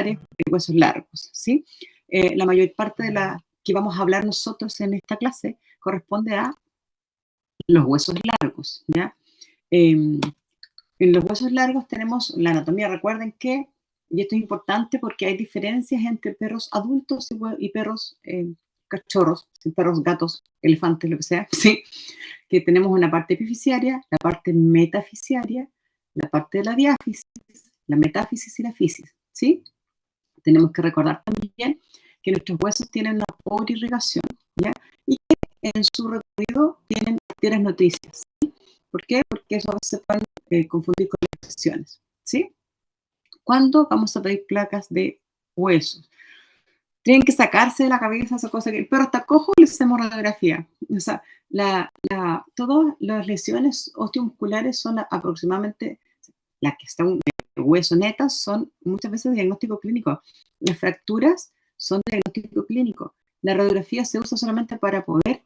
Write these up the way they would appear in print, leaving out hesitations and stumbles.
articulares, huesos largos, ¿sí? La mayor parte de la que vamos a hablar nosotros en esta clase corresponde a los huesos largos, ¿ya? En los huesos largos tenemos la anatomía. Recuerden que, y esto es importante porque hay diferencias entre perros adultos y perros cachorros, perros, gatos, elefantes, lo que sea, ¿sí? Que tenemos una parte epifisiaria, la parte metafisiaria, la parte de la diáfisis, la metáfisis y la fisis, ¿sí? Tenemos que recordar también que nuestros huesos tienen una pobre irrigación, ¿ya? Y que en su recorrido tienen arterias nutricias, ¿sí? ¿Por qué? Porque eso a veces se pueden confundir con las infecciones, ¿sí? ¿Cuándo vamos a pedir placas de huesos? Tienen que sacarse de la cabeza esa cosa que el perro está cojo y le hacemos radiografía. O sea, todas las lesiones osteomusculares son aproximadamente, las que están de hueso netas, son muchas veces diagnóstico clínico. Las fracturas son diagnóstico clínico. La radiografía se usa solamente para poder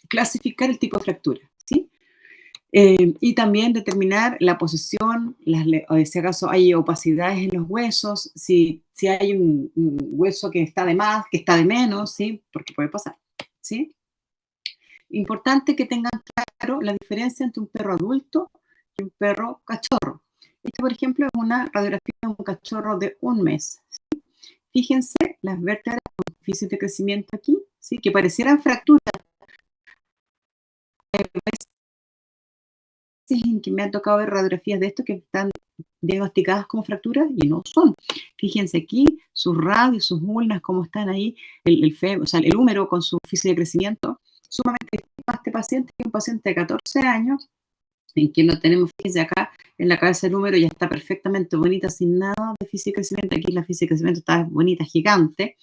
clasificar el tipo de fractura, ¿sí? Y también determinar la posición, si acaso hay opacidades en los huesos, si hay un hueso que está de más, que está de menos, ¿sí? Porque puede pasar, ¿sí? Importante que tengan claro la diferencia entre un perro adulto y un perro cachorro. Este, por ejemplo, es una radiografía de un cachorro de 1 mes, ¿sí? Fíjense las vértebras con déficit de crecimiento aquí, ¿sí? Que parecieran fracturas. En que me han tocado ver radiografías de esto que están diagnosticadas como fracturas y no son. Fíjense aquí sus radios, sus ulnas, cómo están ahí, o sea, el húmero con su déficit de crecimiento. Sumamente este paciente es un paciente de 14 años, en que no tenemos, fíjense acá, en la cabeza del húmero ya está perfectamente bonita, sin nada de déficit de crecimiento. Aquí la déficit de crecimiento está bonita, gigante.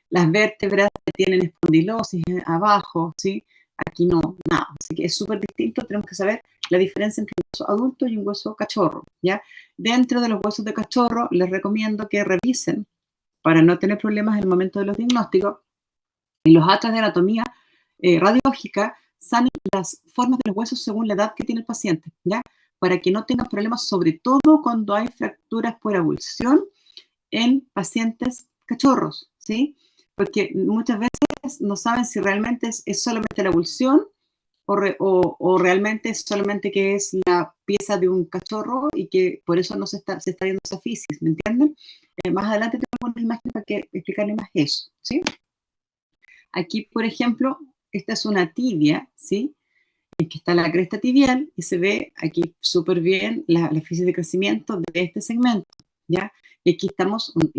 Las vértebras tienen espondilosis abajo, ¿sí? Aquí no, nada. Así que es súper distinto. Tenemos que saber la diferencia entre un hueso adulto y un hueso cachorro, ¿ya? Dentro de los huesos de cachorro, les recomiendo que revisen, para no tener problemas en el momento de los diagnósticos, en los atlas de anatomía radiológica, salen las formas de los huesos según la edad que tiene el paciente, ¿ya? Para que no tengan problemas, sobre todo cuando hay fracturas por avulsión en pacientes cachorros, ¿sí? Porque muchas veces no saben si realmente es solamente la avulsión o realmente es solamente que es la pieza de un cachorro y que por eso no se está viendo esa fisis, ¿me entienden? Más adelante tengo una imagen para explicarles más eso, ¿sí? Aquí, por ejemplo, esta es una tibia, ¿sí? Que está la cresta tibial y se ve aquí súper bien la fisis de crecimiento de este segmento, ¿ya? Y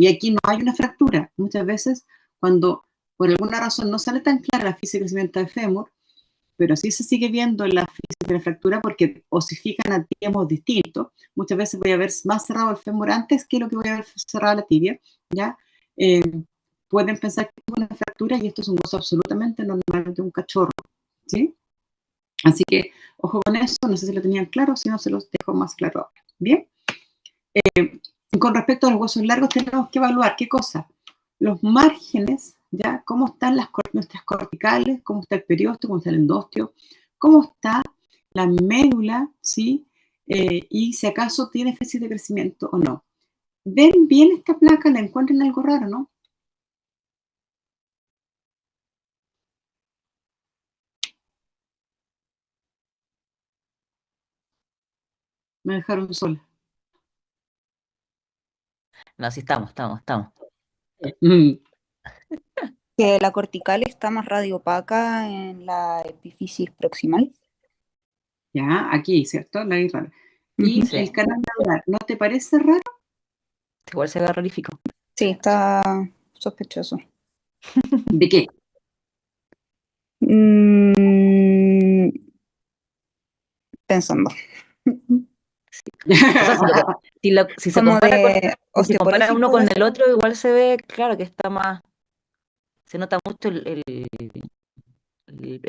aquí no hay una fractura. Muchas veces, cuando por alguna razón no sale tan clara la fisis de crecimiento del fémur, pero sí se sigue viendo la fisis de la fractura porque osifican a tiempos distintos. Muchas veces voy a ver más cerrado el fémur antes que lo que voy a ver cerrado la tibia, ¿ya? Pueden pensar que es una fractura y esto es un hueso absolutamente normal de un cachorro, ¿sí? Así que, ojo con eso, no sé si lo tenían claro, si no se los dejo más claro ahora. Bien. Con respecto a los huesos largos, tenemos que evaluar qué cosa. Los márgenes, ¿ya? Cómo están nuestras corticales, cómo está el periósteo, cómo está el endostio, cómo está la médula, ¿sí? Y si acaso tiene déficit de crecimiento o no. ¿Ven bien esta placa? ¿La encuentran algo raro, no? Me dejaron sola. No, sí estamos. Que la cortical está más radiopaca en la epífisis proximal. Ya, aquí, ¿cierto? La rara. Y Sí. el canal medular, ¿no te parece raro? Igual se ve rarífico. Sí, está sospechoso. ¿De qué? Pensando. O sea, si se Como compara de si se compara uno con osteoporosis, el otro, igual se ve, claro, que está más, se nota mucho el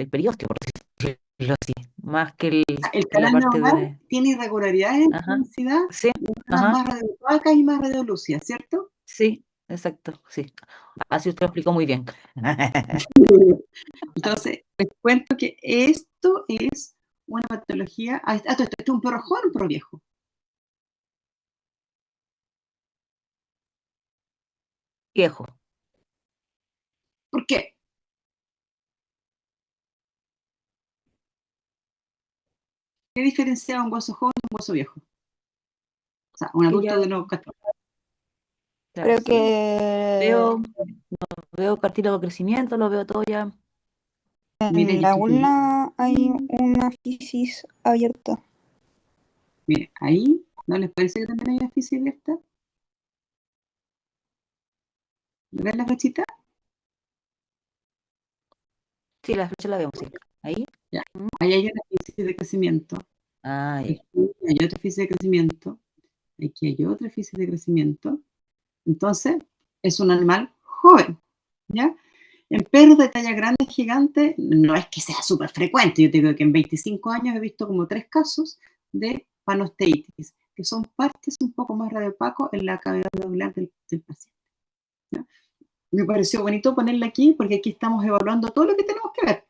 periósteo, por decirlo así, más que El la canal parte medular de... tiene irregularidades en Ajá, densidad, sí, unas ajá, más radiopacas y más radiolúcidas, ¿cierto? sí, exacto, sí. Así usted lo explicó muy bien. Entonces, les cuento que esto es una patología. Esto es un perro joven o un perro viejo. Viejo. ¿Por qué? ¿Qué diferencia un hueso joven de un hueso viejo? O sea, un Que adulto ya, de no castrar. claro, Creo sí. que Veo cartílago de crecimiento, lo veo todo ya. Mire, en yo la estoy viendo. ulna hay una fisis abierta. Mire, ahí, ¿no les parece que también hay una fisis abierta? ¿Ven la flechita? Sí, la flecha la vemos, sí. Ahí. Ya. Mm. Ahí hay una fisis de crecimiento. Ah, ya. Aquí hay otra fisis de crecimiento. Aquí hay otra fisis de crecimiento. Entonces, es un animal joven, ¿ya? En perros de talla grande, gigante, no es que sea súper frecuente. Yo te digo que en 25 años he visto como 3 casos de panosteitis, que son partes un poco más radiopaco en la cavidad medular del paciente, ¿ya? Me pareció bonito ponerla aquí porque aquí estamos evaluando todo lo que tenemos que ver.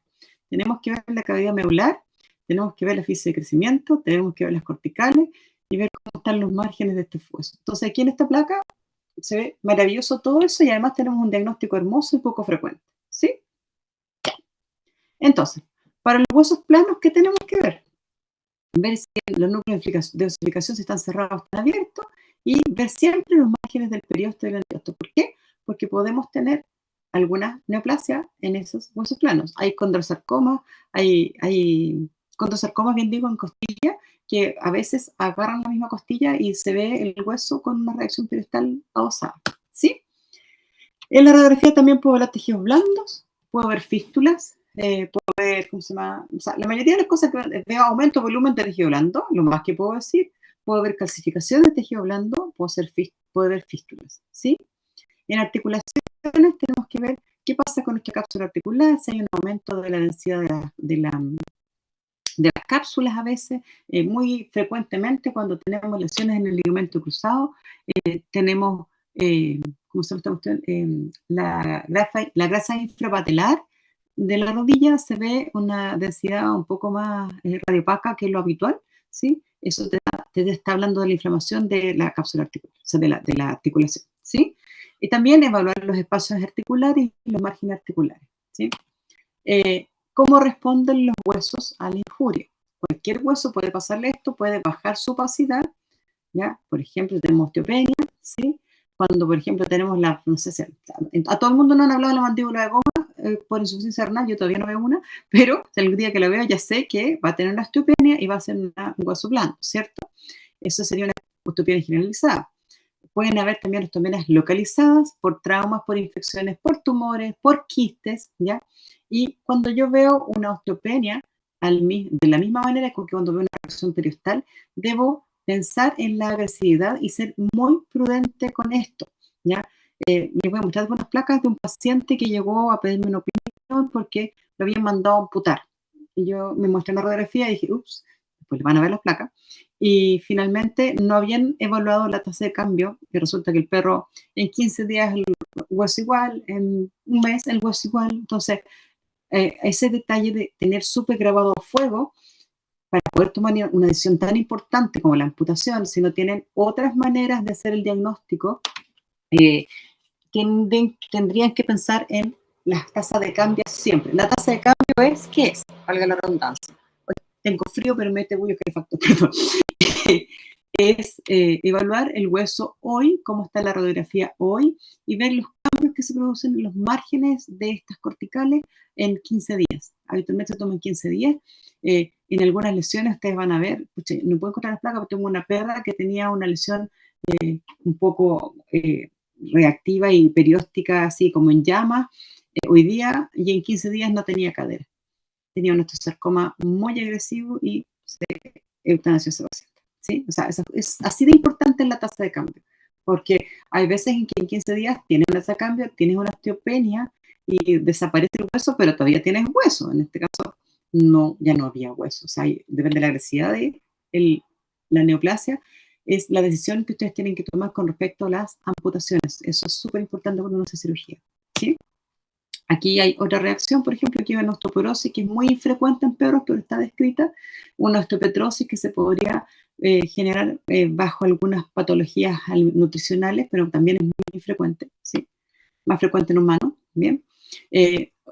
Tenemos que ver la cavidad medular, tenemos que ver la fisis de crecimiento, tenemos que ver las corticales y ver cómo están los márgenes de este hueso. Entonces, aquí en esta placa se ve maravilloso todo eso y además tenemos un diagnóstico hermoso y poco frecuente, ¿sí? Entonces, para los huesos planos, ¿qué tenemos que ver? Ver si los núcleos de osificación si están cerrados o están abiertos y ver siempre los márgenes del periosto y del antiosto. ¿Por qué? Porque podemos tener alguna neoplasia en esos huesos planos. Hay condrosarcomas, hay condrosarcomas, bien digo, en costilla, que a veces agarran la misma costilla y se ve el hueso con una reacción periostal adosada, ¿sí? En la radiografía también puedo ver tejidos blandos, puedo ver fístulas, puedo ver, ¿cómo se llama? O sea, la mayoría de las cosas que veo aumento de volumen de tejido blando, lo más que puedo decir, puedo ver calcificación de tejido blando, puedo ver fístulas, ¿sí? En articulaciones tenemos que ver qué pasa con nuestra cápsula articular, si hay un aumento de la densidad de las cápsulas a veces, muy frecuentemente cuando tenemos lesiones en el ligamento cruzado, tenemos, ¿cómo se llama esta cuestión? La grasa infrapatelar de la rodilla se ve una densidad un poco más radiopaca que lo habitual, ¿sí? Eso te está hablando de la inflamación de la cápsula articular, o sea, de la articulación, ¿sí? Y también evaluar los espacios articulares y los márgenes articulares, ¿sí? ¿Cómo responden los huesos a la injuria? Cualquier hueso puede pasarle esto, puede bajar su opacidad, ¿ya? Por ejemplo, tenemos osteopenia, ¿sí? Cuando, por ejemplo, tenemos no sé si a todo el mundo no han hablado de la mandíbula de goma por insuficiencia renal, yo todavía no veo una, pero el día que la veo ya sé que va a tener una osteopenia y va a ser un hueso blando, ¿cierto? Eso sería una osteopenia generalizada. Pueden haber también osteopenias localizadas por traumas, por infecciones, por tumores, por quistes, ¿ya? Y cuando yo veo una osteopenia, de la misma manera que cuando veo una reacción periostal, debo pensar en la agresividad y ser muy prudente con esto, ¿ya? Les voy a mostrar algunas placas de un paciente que llegó a pedirme una opinión porque lo habían mandado a amputar. Y yo me mostré la radiografía y dije, ups, después le van a ver las placas. Y finalmente no habían evaluado la tasa de cambio y resulta que el perro en 15 días el hueso igual, en un mes el hueso igual. Entonces, ese detalle de tener súper grabado a fuego para poder tomar una decisión tan importante como la amputación, si no tienen otras maneras de hacer el diagnóstico, eh, tendrían que pensar en las tasas de cambio siempre. La tasa de cambio es, ¿qué es? Valga la redundancia. Tengo frío, pero me bullo que factor, perdón. Es evaluar el hueso hoy, cómo está la radiografía hoy, y ver los cambios que se producen en los márgenes de estas corticales en 15 días. Habitualmente se toman 15 días. En algunas lesiones ustedes van a ver, pucha, no puedo encontrar las placas, pero tengo una perra que tenía una lesión un poco reactiva y perióstica, así como en llamas, hoy día, y en 15 días no tenía cadera. Tenía un osteosarcoma muy agresivo y se eutanasió ese paciente, ¿sí? O sea, es así de importante en la tasa de cambio, porque hay veces en que en 15 días tienes una tasa de cambio, tienes una osteopenia y desaparece el hueso, pero todavía tienes hueso. En este caso, no, ya no había hueso. O sea, depende de la agresividad de la neoplasia, es la decisión que ustedes tienen que tomar con respecto a las amputaciones. Eso es súper importante cuando uno hace cirugía, ¿sí? Aquí hay otra reacción, por ejemplo, aquí hay una osteoporosis que es muy infrecuente en perros, pero está descrita, una osteopetrosis que se podría generar bajo algunas patologías nutricionales, pero también es muy frecuente, ¿sí? Más frecuente en humanos, ¿bien?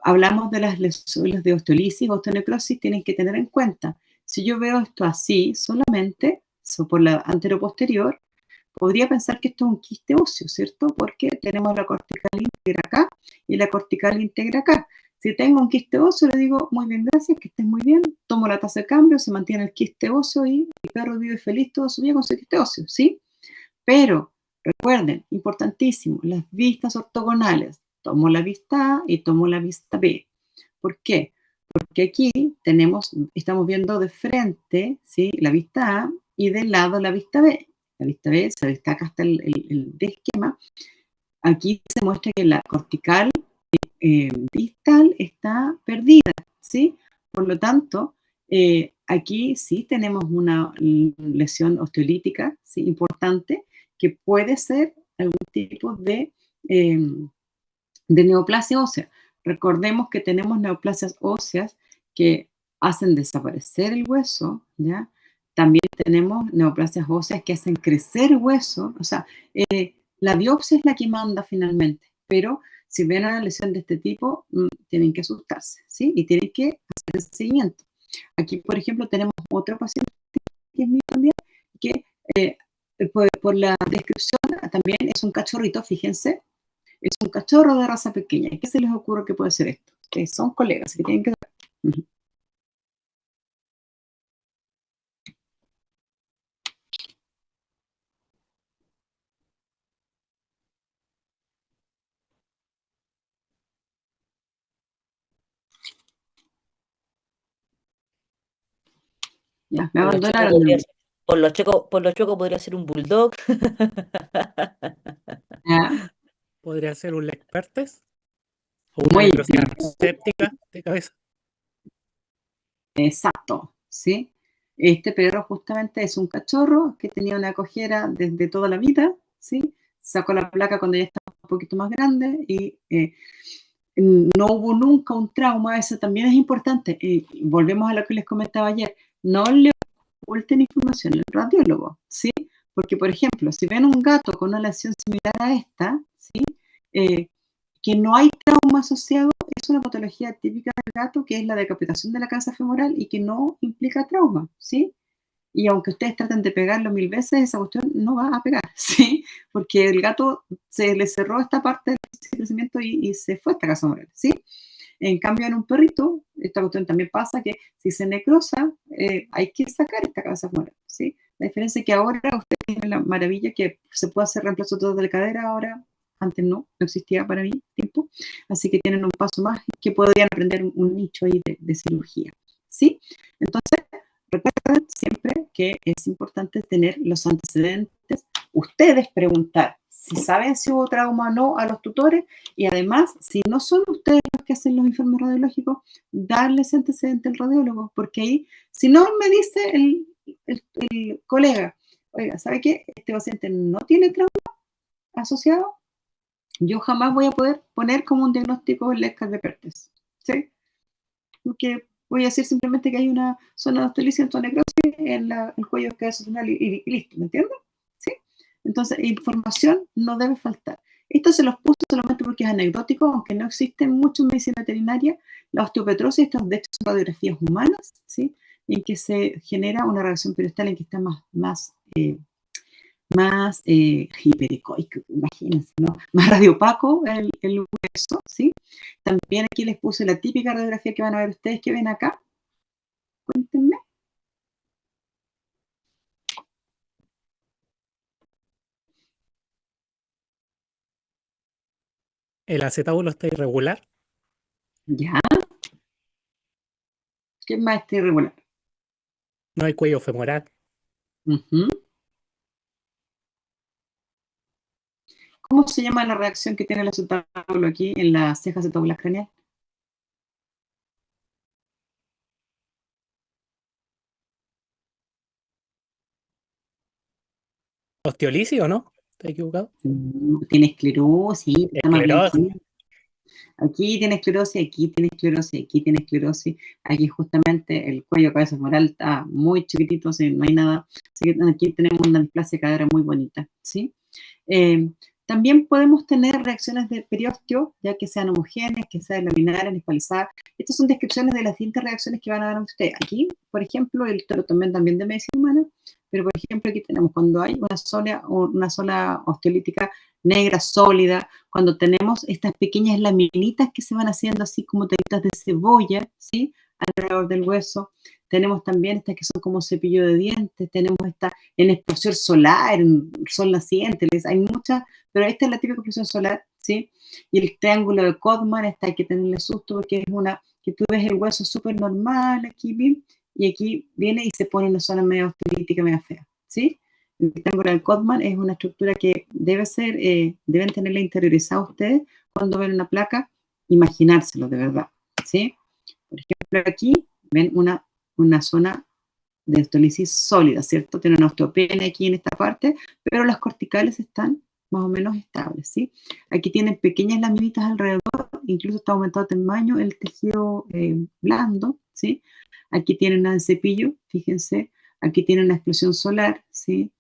Hablamos de las lesiones de osteolisis, osteonecrosis, tienen que tener en cuenta, si yo veo esto así solamente, por la anteroposterior, podría pensar que esto es un quiste óseo, ¿cierto? Porque tenemos la cortical íntegra acá y la cortical íntegra acá. Si tengo un quiste óseo, le digo, muy bien, gracias, que estés muy bien, tomo la tasa de cambio, se mantiene el quiste óseo y el perro vive feliz todo su vida con su quiste óseo, ¿sí? Pero, recuerden, importantísimo, las vistas ortogonales. Tomo la vista A y tomo la vista B. ¿Por qué? Porque aquí estamos viendo de frente, ¿sí? La vista A y de lado la vista B. La vista B se destaca hasta el de esquema. Aquí se muestra que la cortical distal está perdida, ¿sí? Por lo tanto, aquí sí tenemos una lesión osteolítica, ¿sí? Importante, que puede ser algún tipo de neoplasia ósea. Recordemos que tenemos neoplasias óseas que hacen desaparecer el hueso, ¿ya? También tenemos neoplasias óseas que hacen crecer hueso, o sea, la biopsia es la que manda finalmente, pero si ven una lesión de este tipo, tienen que asustarse, ¿sí? Y tienen que hacer el seguimiento. Aquí, por ejemplo, tenemos otro paciente que es mío también, que por la descripción también es un cachorrito, fíjense, es un cachorro de raza pequeña. ¿Qué se les ocurre que puede ser esto? Que son colegas, que tienen que... Ya, me Por los chocos abandonaron. por los chocos podría ser un bulldog. Ya, Podría ser un Lexpertes o una muy necrosis bien, séptica de cabeza. exacto, ¿sí? Este perro justamente es un cachorro que tenía una cojera desde toda la vida, ¿sí? Sacó la placa cuando ya estaba un poquito más grande y no hubo nunca un trauma, eso también es importante. Y volvemos a lo que les comentaba ayer, no le oculten información al radiólogo, ¿sí? Porque, por ejemplo, si ven un gato con una lesión similar a esta, ¿sí? Eh, que no hay trauma asociado, es una patología típica del gato, que es la decapitación de la cabeza femoral y que no implica trauma, ¿sí? Y aunque ustedes traten de pegarlo 1000 veces, esa cuestión no va a pegar, ¿sí? Porque el gato se le cerró esta parte del crecimiento y se fue a esta casa femoral, ¿sí? En cambio, en un perrito, esta cuestión también pasa que si se necrosa, hay que sacar esta cabeza femoral, ¿sí? La diferencia es que ahora usted tiene la maravilla que se puede hacer reemplazo total de cadera, ahora antes no existía para mí tiempo, así que tienen un paso más que podrían aprender un nicho ahí de cirugía, ¿sí? Entonces, recuerden siempre que es importante tener los antecedentes, ustedes preguntar si saben si hubo trauma o no a los tutores y además, si no son ustedes los que hacen los informes radiológicos, darles antecedente al radiólogo, porque ahí, si no me dice el colega, oiga, ¿sabe qué? Este paciente no tiene trauma asociado, yo jamás voy a poder poner como un diagnóstico el Lechner-Pertes, ¿sí? Porque voy a decir simplemente que hay una zona de osteolisis en necrosis en el cuello cabezonal y listo, ¿me entiendes? ¿Sí? Entonces, información no debe faltar. Esto se los puse solamente porque es anecdótico, aunque no existe mucho en medicina veterinaria. La osteopetrosis, estas de hecho son radiografías humanas, ¿sí? En que se genera una reacción periostal en que está más hiperecoico, imagínense, ¿no? Más radiopaco el hueso, ¿sí? También aquí les puse la típica radiografía que van a ver ustedes que ven acá. Cuéntenme. El acetábulo está irregular. ¿Ya? ¿Qué más está irregular? No hay cuello femoral. Ujú. ¿Cómo se llama la reacción que tiene el acetábulo aquí en la ceja acetabular craneal? ¿Osteolisis o no? ¿Estoy equivocado? Tiene esclerosis, está más Esclerosis. blanquito. Aquí tiene esclerosis, aquí tiene esclerosis, aquí tiene esclerosis. Aquí justamente el cuello cabeza femoral está muy chiquitito, ¿sí? No hay nada. Así que aquí tenemos una displasia cadera muy bonita, ¿sí? Eh, También podemos tener reacciones de periósteo, ya que sean homogéneas, que sean laminares, nespalizadas. Estas son descripciones de las distintas reacciones que van a dar ustedes. Aquí, por ejemplo, el lo tomé también de medicina humana, pero por ejemplo aquí tenemos cuando hay una sola osteolítica negra, sólida, cuando tenemos estas pequeñas laminitas que se van haciendo así como tiritas de cebolla, ¿sí? Alrededor del hueso. Tenemos también estas que son como cepillo de dientes, tenemos esta en explosión solar, en sol naciente, hay muchas, pero esta es la típica explosión solar, ¿sí? Y el triángulo de Codman, esta hay que tenerle susto porque es una, que tú ves el hueso súper normal aquí, ¿bien? Y aquí viene y se pone una zona medio osteolítica, medio fea, ¿sí? El triángulo de Codman es una estructura que debe ser, deben tenerla interiorizada ustedes cuando ven una placa, imaginárselo de verdad, ¿sí? Por ejemplo, aquí ven una zona de osteolisis sólida, ¿cierto? Tiene una osteopenia aquí en esta parte, pero las corticales están más o menos estables, ¿sí? Aquí tienen pequeñas laminitas alrededor, incluso está aumentado el tamaño, el tejido blando, ¿sí? Aquí tienen un cepillo, fíjense, aquí tienen una explosión solar, ¿sí?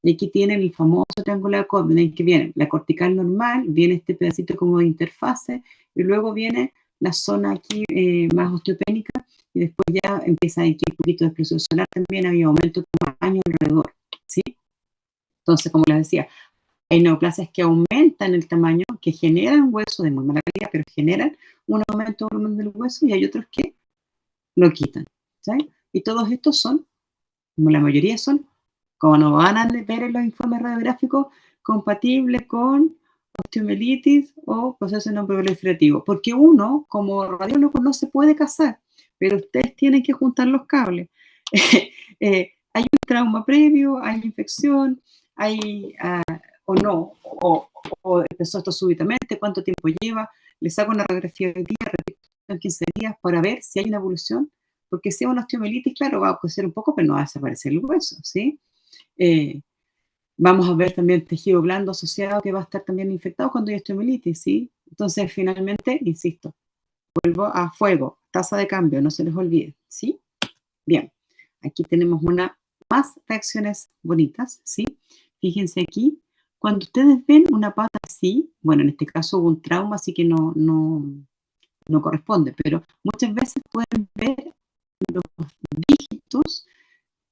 Y aquí tienen el famoso triángulo de Codman, en que viene la cortical normal, viene este pedacito como de interfase, y luego viene la zona aquí más osteopénica, y después ya empieza aquí un poquito de explosión solar, también había aumento de tamaño alrededor, ¿sí? Entonces, como les decía, hay neoplasias que aumentan el tamaño, que generan hueso de muy mala calidad, pero generan un aumento del volumen del hueso, y hay otros que lo quitan, ¿sí? Y todos estos son, como la mayoría son, como nos van a ver en los informes radiográficos, compatibles con osteomielitis o proceso no proliferativo. Porque uno, como radiólogo, no se puede casar, pero ustedes tienen que juntar los cables. Hay un trauma previo, hay infección, hay o no, o empezó esto súbitamente, cuánto tiempo lleva, le saco una radiografía de día, repito en 15 días para ver si hay una evolución, porque si es una osteomielitis, claro, va a crecer un poco, pero no va a desaparecer el hueso, ¿sí? Vamos a ver también tejido blando asociado que va a estar también infectado cuando hay osteomielitis, ¿sí? Entonces, finalmente, insisto, vuelvo a fuego, tasa de cambio, no se les olvide, ¿sí? Bien, aquí tenemos más reacciones bonitas, ¿sí? Fíjense aquí, cuando ustedes ven una pata así, bueno, en este caso hubo un trauma, así que no corresponde, pero muchas veces pueden ver los dígitos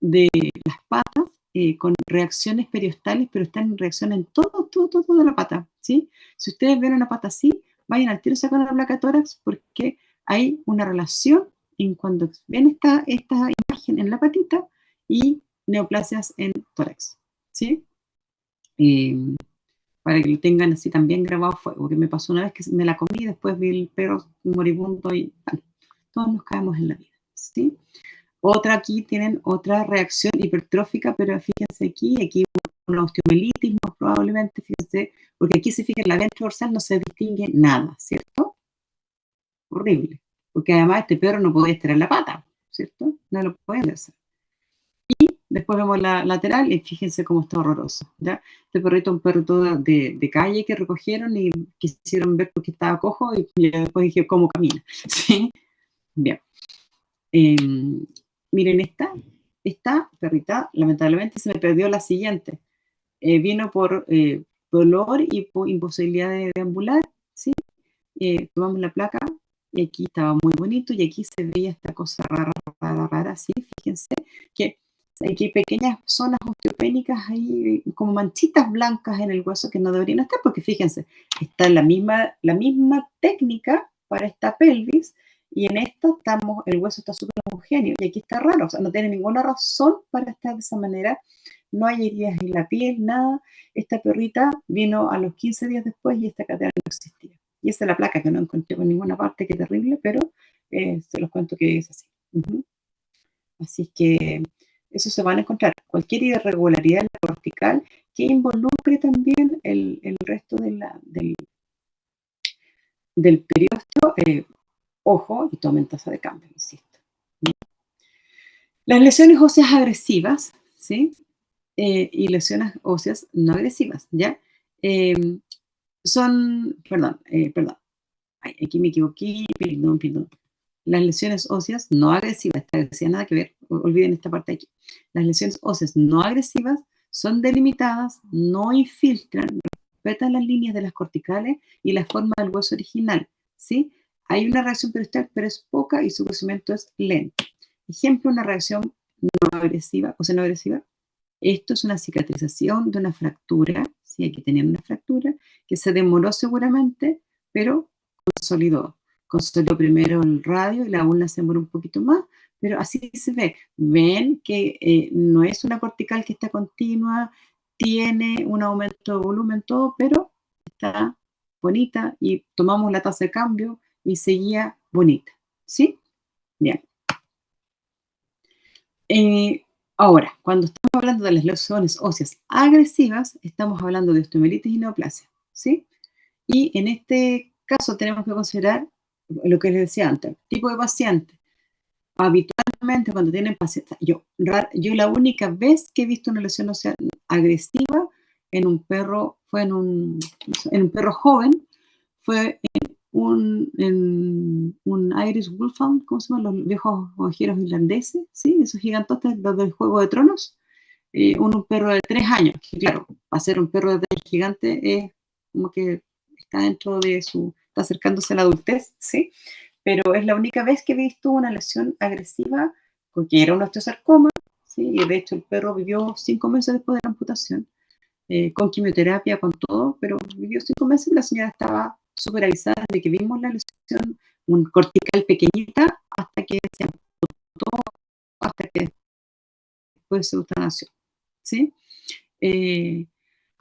de las patas con reacciones periostales, pero están en reacción en toda la pata, ¿sí? Si ustedes ven una pata así, vayan al tiro sacando la placa de tórax porque hay una relación en cuando ven esta imagen en la patita y neoplasias en tórax, ¿sí? Para que lo tengan así también grabado a fuego, que me pasó una vez que me la comí, después vi el perro moribundo y bueno, todos nos caemos en la vida, ¿sí? Otra aquí tienen otra reacción hipertrófica, pero fíjense aquí una osteomielitis más probablemente, fíjense, porque aquí se fijan, la ventral dorsal no se distingue nada, ¿cierto? Horrible, porque además este perro no podía estirar la pata, ¿cierto? No lo pueden hacer. Y después vemos la lateral y fíjense cómo está horroroso, ¿ya? Este perrito es un perrito de calle que recogieron y quisieron ver porque estaba cojo y después dije, ¿cómo camina? ¿Sí? Bien. Miren esta perrita, lamentablemente se me perdió la siguiente. Vino por dolor y por imposibilidad de deambular, ¿sí? Tomamos la placa y aquí estaba muy bonito y aquí se veía esta cosa rara, ¿sí? Fíjense que aquí hay pequeñas zonas osteopénicas ahí, como manchitas blancas en el hueso que no deberían estar, porque fíjense, está la misma técnica para esta pelvis, y en esto el hueso está súper homogéneo, y aquí está raro, o sea, no tiene ninguna razón para estar de esa manera, no hay heridas en la piel, nada. Esta perrita vino a los 15 días después y esta cadera no existía. Y esa es la placa que no encontré por ninguna parte, que terrible, pero se los cuento que es así. Así que eso se van a encontrar. Cualquier irregularidad en la cortical que involucre también el resto del periósteo, ojo, y tomen tasa de cambio, insisto. Las lesiones óseas agresivas, ¿sí? Y lesiones óseas no agresivas, ¿ya? Perdón. Ay, aquí me equivoqué, perdón. Las lesiones óseas no agresivas, esta agresiva nada que ver, olviden esta parte de aquí. Las lesiones óseas no agresivas son delimitadas, no infiltran, respetan las líneas de las corticales y la forma del hueso original, ¿sí? Hay una reacción periosteal, pero es poca y su crecimiento es lento. Ejemplo, una reacción no agresiva, o sea, no agresiva. Esto es una cicatrización de una fractura, ¿sí? Aquí tenían una fractura que se demoró seguramente, pero consolidó. Consolidó primero el radio y la ulna se demoró un poquito más, pero así se ve. Ven que no es una cortical que está continua, tiene un aumento de volumen, todo, pero está bonita y tomamos la tasa de cambio y seguía bonita. ¿Sí? Bien. Ahora, cuando estamos hablando de las lesiones óseas agresivas, estamos hablando de osteomielitis y neoplasia, ¿sí? Y en este caso tenemos que considerar lo que les decía antes, tipo de paciente. Habitualmente cuando tienen pacientes, yo la única vez que he visto una lesión ósea agresiva en un perro, fue en un perro joven, fue en un Irish Wolfhound, ¿cómo se llaman los viejos ovejeros irlandeses? ¿Sí? Esos gigantotes, los del Juego de Tronos. Un perro de 3 años, que claro, para ser un perro de 3 gigante es como que está dentro de está acercándose a la adultez, ¿sí? Pero es la única vez que he visto una lesión agresiva, porque era un osteosarcoma, ¿sí? Y de hecho el perro vivió 5 meses después de la amputación, con quimioterapia, con todo, pero vivió 5 meses y la señora estaba súper avisada de que vimos la lesión, un cortical pequeñita, hasta que se amputó, hasta que después se eutanasió, ¿sí?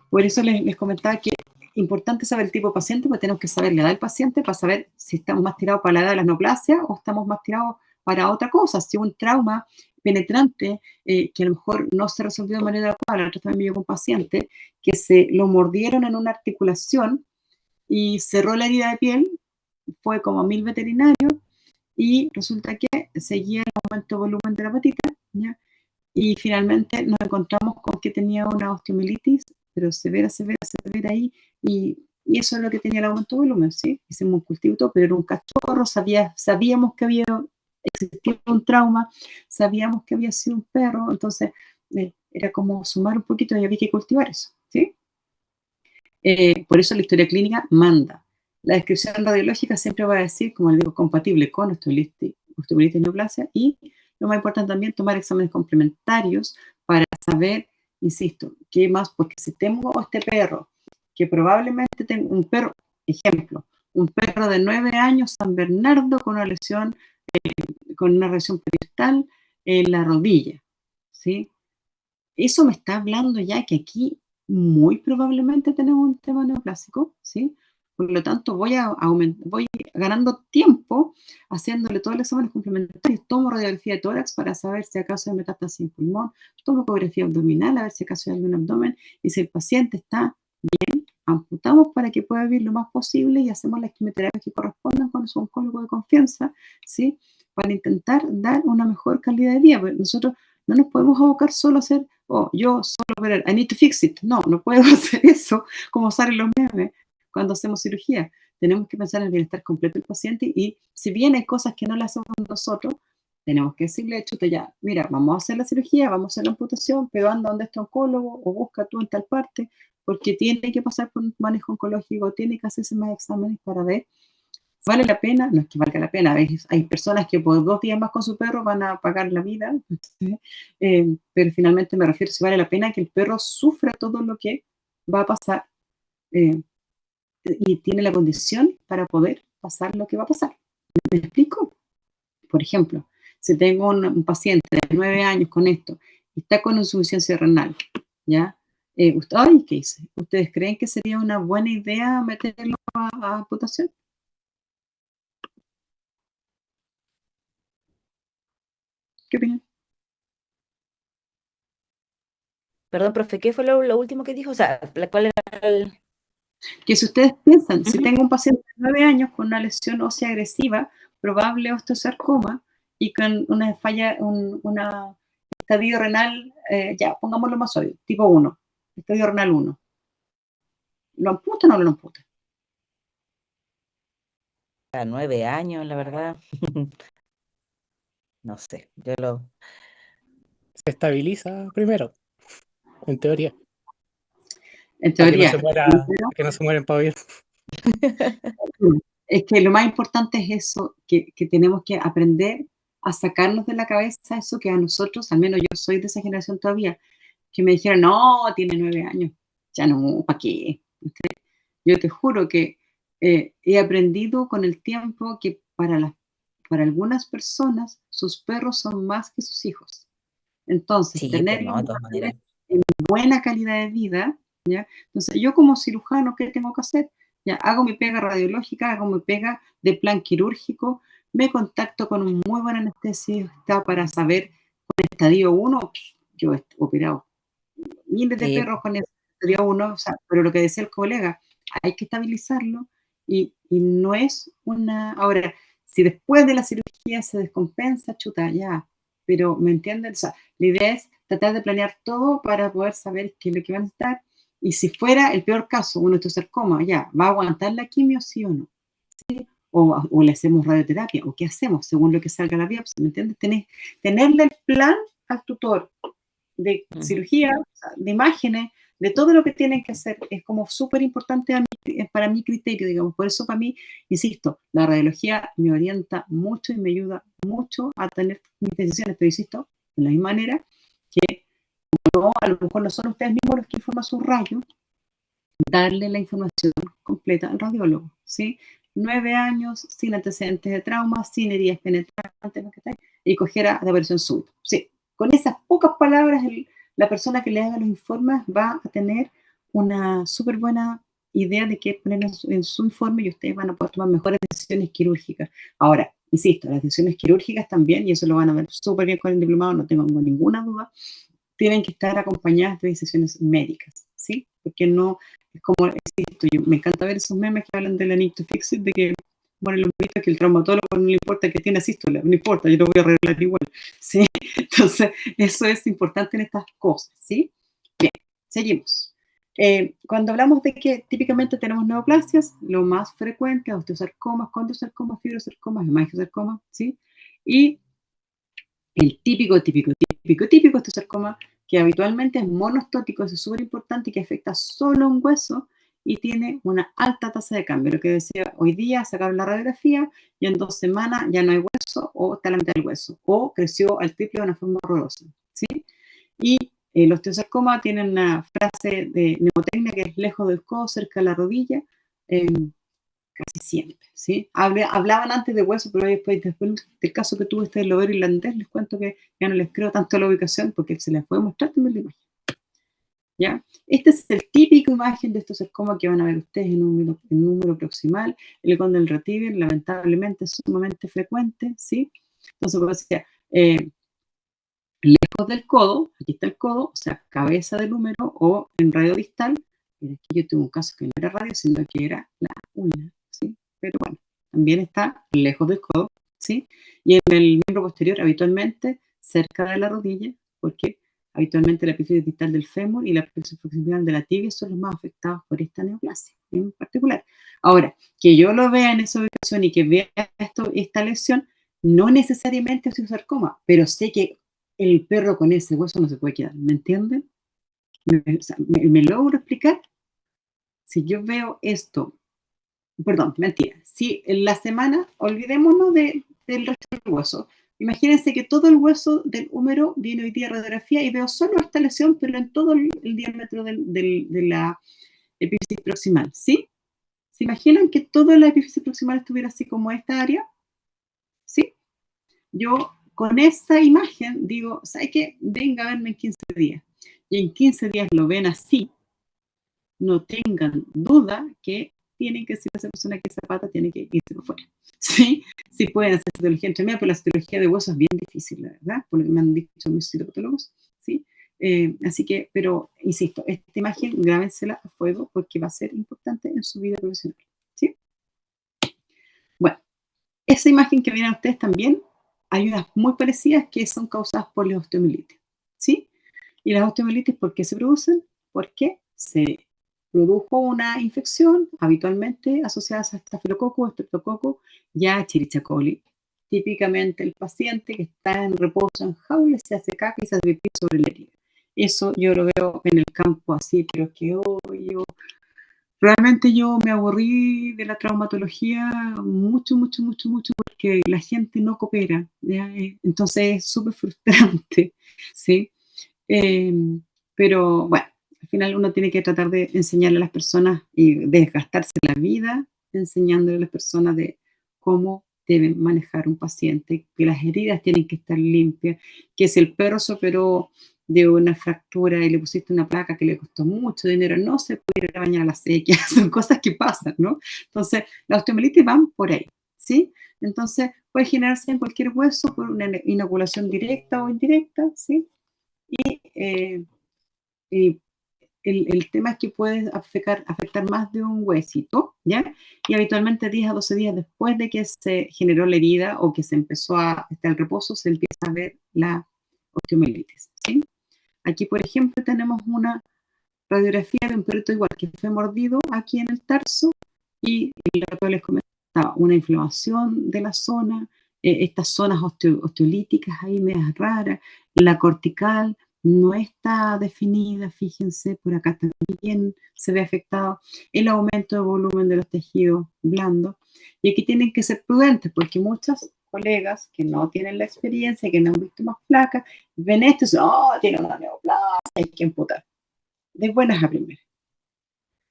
Por eso les comentaba que es importante saber el tipo de paciente, porque tenemos que saber la edad del paciente para saber si estamos más tirados para la edad de las neoplasias o estamos más tirados para otra cosa. Si un trauma penetrante que a lo mejor no se resolvió de manera adecuada, la otra también me llegó un paciente que se lo mordieron en una articulación y cerró la herida de piel, fue como a 1000 veterinarios y resulta que seguía el aumento de volumen de la patita, ¿ya? Y finalmente nos encontramos con que tenía una osteomielitis, pero severa ahí, y eso es lo que tenía el aumento de volumen, ¿sí? Hicimos un cultivo y todo, pero era un cachorro, sabíamos que había existido un trauma, sabíamos que había sido un perro, entonces era como sumar un poquito y había que cultivar eso, ¿sí? Por eso la historia clínica manda. La descripción radiológica siempre va a decir, como les digo, compatible con osteomielitis neoplasia, y lo más importante también, tomar exámenes complementarios para saber, insisto, qué más, porque si tengo este perro, que probablemente tengo un perro, ejemplo, un perro de 9 años, San Bernardo, con una lesión, con una lesión periostal en la rodilla, ¿sí? Eso me está hablando ya que aquí muy probablemente tenemos un tema neoplásico, ¿sí? Por lo tanto, voy ganando tiempo haciéndole todos los exámenes complementarios. Tomo radiografía de tórax para saber si acaso hay metástasis en pulmón. Tomo ecografía abdominal a ver si acaso hay algún abdomen. Y si el paciente está bien, amputamos para que pueda vivir lo más posible y hacemos las quimioterapias que correspondan con su oncólogo de confianza, ¿sí? Para intentar dar una mejor calidad de vida. Porque nosotros no nos podemos abocar solo a hacer, yo solo operar, I need to fix it. No, no puedo hacer eso como salen los memes cuando hacemos cirugía. Tenemos que pensar en el bienestar completo del paciente y si bien hay cosas que no las hacemos nosotros, tenemos que decirle, chuta, ya, mira, vamos a hacer la cirugía, vamos a hacer la amputación, pero anda donde este oncólogo o busca tú en tal parte, porque tiene que pasar por un manejo oncológico, tiene que hacerse más exámenes para ver ¿vale la pena? No es que valga la pena. Hay personas que por 2 días más con su perro van a pagar la vida, ¿sí? Pero finalmente me refiero si vale la pena que el perro sufra todo lo que va a pasar eh, y tiene la condición para poder pasar lo que va a pasar. ¿Me explico? Por ejemplo, si tengo un paciente de 9 años con esto y está con insuficiencia renal, ¿ya? Ay, ¿qué hice? ¿Ustedes creen que sería una buena idea meterlo a amputación? ¿Qué opinan? Perdón, profe, ¿qué fue lo último que dijo? O sea, ¿cuál era el...? Que si ustedes piensan, si Ujú. tengo un paciente de 9 años con una lesión ósea agresiva, probable osteosarcoma y con una falla, una estadio renal, ya, pongámoslo más obvio, tipo 1, estadio renal 1. ¿Lo amputan o no lo amputan? a 9 años, la verdad. No sé, Se estabiliza primero, en teoría, En para que no se teoría. muera, para que no se muera en pabellón. Es que lo más importante es eso, que tenemos que aprender a sacarnos de la cabeza eso que a nosotros, al menos yo soy de esa generación todavía, que me dijeron, no, tiene 9 años, ya no, ¿para qué? Yo te juro que he aprendido con el tiempo que para algunas personas sus perros son más que sus hijos. Entonces, Sí, pues tenerlos no, de todas maneras. en buena calidad de vida, ¿ya? Entonces, yo como cirujano, ¿qué tengo que hacer? Ya, hago mi pega radiológica, hago mi pega de plan quirúrgico, me contacto con un muy buen anestesista para saber con estadio 1, yo he operado miles de Sí, perros con estadio 1, o sea, pero lo que decía el colega, hay que estabilizarlo y no es una... Ahora, si después de la cirugía se descompensa, chuta, ya, pero ¿me entienden? O sea, la idea es tratar de planear todo para poder saber qué es lo que van a estar. Y si fuera el peor caso, un osteosarcoma, ya, ¿va a aguantar la quimio, sí o no? O le hacemos radioterapia, o qué hacemos, según lo que salga la biopsia, ¿me entiendes? Tenerle el plan al tutor de ujú. cirugía, o sea, de imágenes, de todo lo que tienen que hacer, es como súper importante para mi criterio, digamos. Por eso para mí, insisto, la radiología me orienta mucho y me ayuda mucho a tener mis decisiones, pero insisto, de la misma manera que no, a lo mejor no son ustedes mismos los que informan sus rayos, darle la información completa al radiólogo, ¿sí? 9 años, sin antecedentes de trauma, sin heridas penetrantes, y cogiera de aparición súbita. Sí, con esas pocas palabras, la persona que le haga los informes va a tener una súper buena idea de qué poner en su informe y ustedes van a poder tomar mejores decisiones quirúrgicas. Ahora, insisto, las decisiones quirúrgicas también, y eso lo van a ver súper bien con el diplomado, no tengo ninguna duda, tienen que estar acompañadas de decisiones médicas, ¿sí? Porque no, es como, insisto, me encanta ver esos memes que hablan de la need to fix it, de que, bueno, los mitos que el traumatólogo no le importa que tiene sístole, no importa, yo lo voy a arreglar igual, ¿sí? Entonces, eso es importante en estas cosas, ¿sí? Bien, seguimos. Cuando hablamos de que típicamente tenemos neoplasias, lo más frecuente, osteosarcomas, condrosarcomas, fibrosarcomas, hemangiosarcomas, ¿sí? Y el típico osteosarcoma, que habitualmente es monostótico, eso es súper importante y que afecta solo un hueso y tiene una alta tasa de cambio. Lo que decía, hoy día sacaron la radiografía y en 2 semanas ya no hay hueso o está la mitad del hueso o creció al triple de una forma horrorosa, ¿sí? Y el osteosarcoma tiene una frase de mnemotecnia que es lejos del codo, cerca de la rodilla, casi siempre, ¿sí? Hablaban antes de hueso, pero después del caso que tuve este del lobero irlandés, les cuento que ya no les creo tanto la ubicación porque se les puede mostrar también la imagen, ¿ya? Este es el típico imagen de osteosarcoma que van a ver ustedes en número proximal. El Golden Retriever, lamentablemente, es sumamente frecuente, ¿sí? Entonces, como decía, lejos del codo, aquí está el codo, o sea, cabeza del húmero o en radio distal. Pero aquí yo tuve un caso que no era radio, sino que era la ulna, ¿sí? Pero bueno, también está lejos del codo, ¿sí? Y en el miembro posterior, habitualmente cerca de la rodilla, porque habitualmente la epífisis distal del fémur y la epífisis proximal de la tibia son los más afectados por esta neoplasia en particular. Ahora, que yo lo vea en esa ubicación y que vea esta lesión, no necesariamente es un sarcoma, pero sé que el perro con ese hueso no se puede quedar, ¿me entienden? O sea, ¿me logro explicar? Si yo veo esto, perdón, mentira, si en la semana, olvidémonos del resto del hueso, imagínense que todo el hueso del húmero viene hoy día a radiografía y veo solo esta lesión, pero en todo el diámetro de la epífisis proximal, ¿sí? ¿Se imaginan que toda la epífisis proximal estuviera así como esta área? ¿Sí? Yo con esa imagen digo, ¿sabe qué? Venga a verme en 15 días. Y en 15 días lo ven así, no tengan duda que tienen que ser esa persona que esa pata tiene que irse por fuera. ¿Sí? Sí pueden hacer citología entre medio, pero la citología de hueso es bien difícil, la verdad, por lo que me han dicho mis citopatólogos. ¿Sí? Así que, pero insisto, esta imagen grábensela a fuego porque va a ser importante en su vida profesional. ¿Sí? Bueno, esa imagen que vienen ustedes también, hay unas muy parecidas que son causadas por la osteomielitis, ¿sí? Y las osteomielitis, ¿por qué se producen? Porque se produjo una infección, habitualmente asociada a estafilococo o estreptococo, ya Escherichia coli. Típicamente el paciente que está en reposo en jaula se hace caca y se hace pipí sobre la herida. Eso yo lo veo en el campo así, pero que realmente yo me aburrí de la traumatología mucho, porque la gente no coopera, ¿ya? Entonces es súper frustrante, ¿sí? Eh, pero bueno, al final uno tiene que tratar de enseñarle a las personas y desgastarse la vida enseñándole a las personas de cómo deben manejar un paciente, que las heridas tienen que estar limpias, que si el perro se operó de una fractura y le pusiste una placa que le costó mucho dinero, no se puede ir a bañar a la sequía, son cosas que pasan, ¿no? Entonces, las osteomielitis van por ahí, ¿sí? Entonces, puede generarse en cualquier hueso por una inoculación directa o indirecta, ¿sí? Y el tema es que puede afectar más de un huesito, ¿ya? Y habitualmente 10 a 12 días después de que se generó la herida o que se empezó a estar en reposo, se empieza a ver la osteomielitis, ¿sí? Aquí, por ejemplo, tenemos una radiografía de un perrito igual que fue mordido aquí en el tarso y lo que les comentaba, una inflamación de la zona, estas zonas osteolíticas ahí medias raras, la cortical no está definida, fíjense, por acá también se ve afectado el aumento de volumen de los tejidos blandos. Y aquí tienen que ser prudentes porque muchas colegas que no tienen la experiencia, que no han visto más placas, ven esto y dicen, oh, tiene una neoplasia, hay que amputar. De buenas a primeras.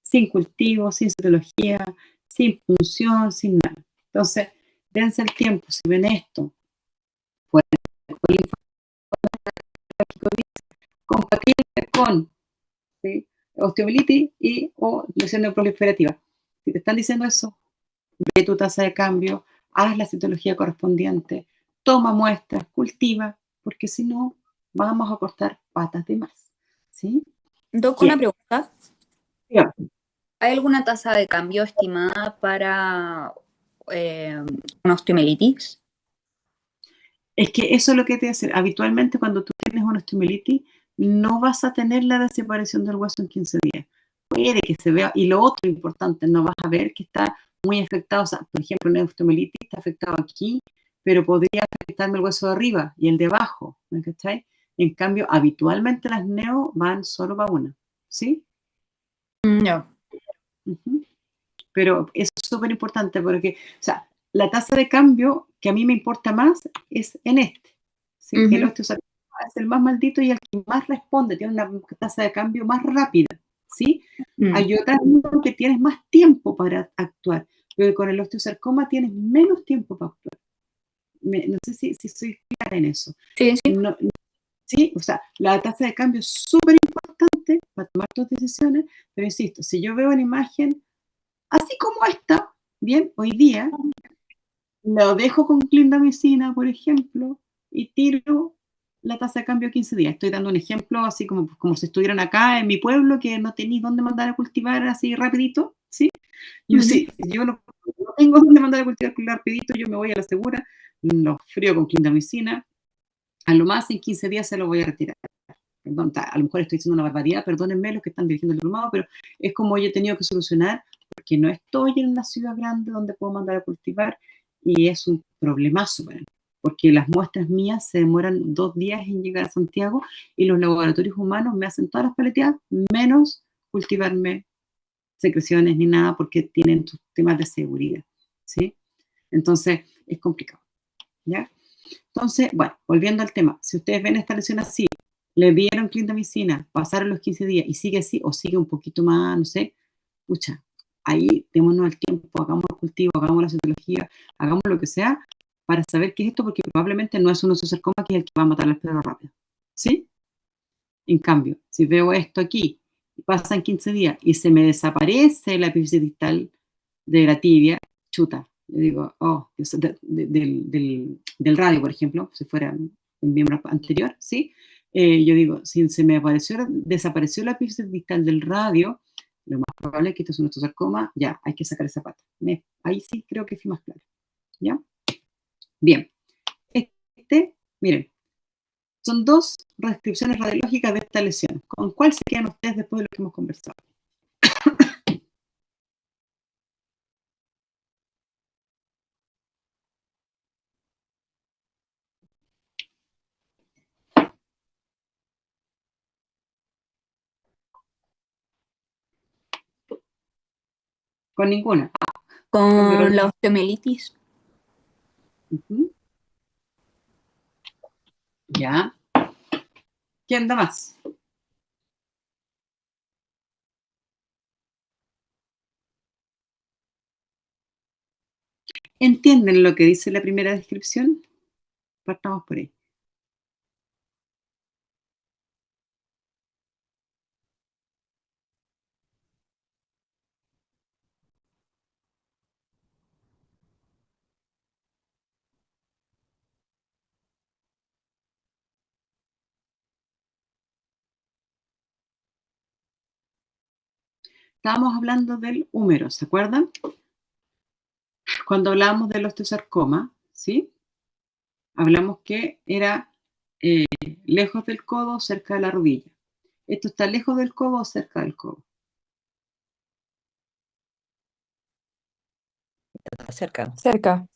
Sin cultivo, sin citología, sin punción, sin nada. Entonces, dense el tiempo, si ven esto, pueden compatible con, ¿sí?, osteomielitis y o lesión neoproliferativa. Si te están diciendo eso, ve tu tasa de cambio, haz la citología correspondiente, toma muestras, cultiva, porque si no, vamos a cortar patas de más. ¿Sí? Doc, una pregunta. ¿Hay alguna tasa de cambio estimada para una osteomielitis? Es que eso es lo que te voy a decir. Habitualmente cuando tú tienes una osteomielitis, no vas a tener la desaparición del hueso en 15 días. Puede que se vea, y lo otro importante, no vas a ver que está muy afectado. O sea, por ejemplo, una osteomielitis está afectado aquí, pero podría afectarme el hueso de arriba y el de abajo, ¿me cachai? En cambio, habitualmente las neo van solo para una, ¿sí? No. Uh-huh. Pero es súper importante porque, o sea, la tasa de cambio que a mí me importa más es en este, ¿sí? El osteosarcoma es el más maldito y el que más responde, tiene una tasa de cambio más rápida, ¿sí? Hay otras que tienes más tiempo para actuar, pero con el osteosarcoma tienes menos tiempo para actuar. No sé si soy clara en eso. Sí, sí. No, sí, o sea, la tasa de cambio es súper importante para tomar tus decisiones, pero insisto, si yo veo una imagen así como esta, bien, hoy día, lo dejo con clindamicina, por ejemplo, y tiro la tasa de cambio 15 días. Estoy dando un ejemplo así como si estuvieran acá en mi pueblo, que no tenéis dónde mandar a cultivar así rapidito, ¿sí? Yo sí, yo no tengo dónde mandar a cultivar rapidito, yo me voy a la segura, lo frío con clindamicina, a lo más en 15 días se lo voy a retirar. Perdón, a lo mejor estoy diciendo una barbaridad, perdónenme los que están dirigiendo el diplomado, pero es como yo he tenido que solucionar, porque no estoy en una ciudad grande donde puedo mandar a cultivar, y es un problemazo para mí, porque las muestras mías se demoran 2 días en llegar a Santiago, y los laboratorios humanos me hacen todas las paleteadas, menos cultivarme secreciones ni nada, porque tienen sus temas de seguridad, ¿sí? Entonces, es complicado, ¿ya? Entonces, bueno, volviendo al tema, si ustedes ven esta lesión así, le dieron clindamicina, pasaron los 15 días y sigue así, o sigue un poquito más, no sé, pucha, ahí démonos el tiempo, hagamos el cultivo, hagamos la citología, hagamos lo que sea, para saber qué es esto, porque probablemente no es un osteosarcoma que es el que va a matar al perro rápido, ¿sí? En cambio, si veo esto aquí, pasan 15 días y se me desaparece la epífisis distal de la tibia, chuta, yo digo, oh, del radio, por ejemplo, si fuera un miembro anterior, ¿sí? Yo digo, si se me desapareció la epífisis distal del radio, lo más probable es que esto es un osteosarcoma, ya, hay que sacar esa pata. Ahí sí creo que fui más clara, ¿ya? Bien. Miren, son 2 descripciones radiológicas de esta lesión. ¿Con cuál se quedan ustedes después de lo que hemos conversado? Con ninguna. Con la osteomielitis. Ujú. Ya. ¿Quién da más? ¿Entienden lo que dice la primera descripción? Partamos por ahí. Estábamos hablando del húmero, ¿se acuerdan? Cuando hablábamos del osteosarcoma, ¿sí? Hablamos que era lejos del codo, cerca de la rodilla. Esto está lejos del codo o cerca del codo. Está cerca. Cerca.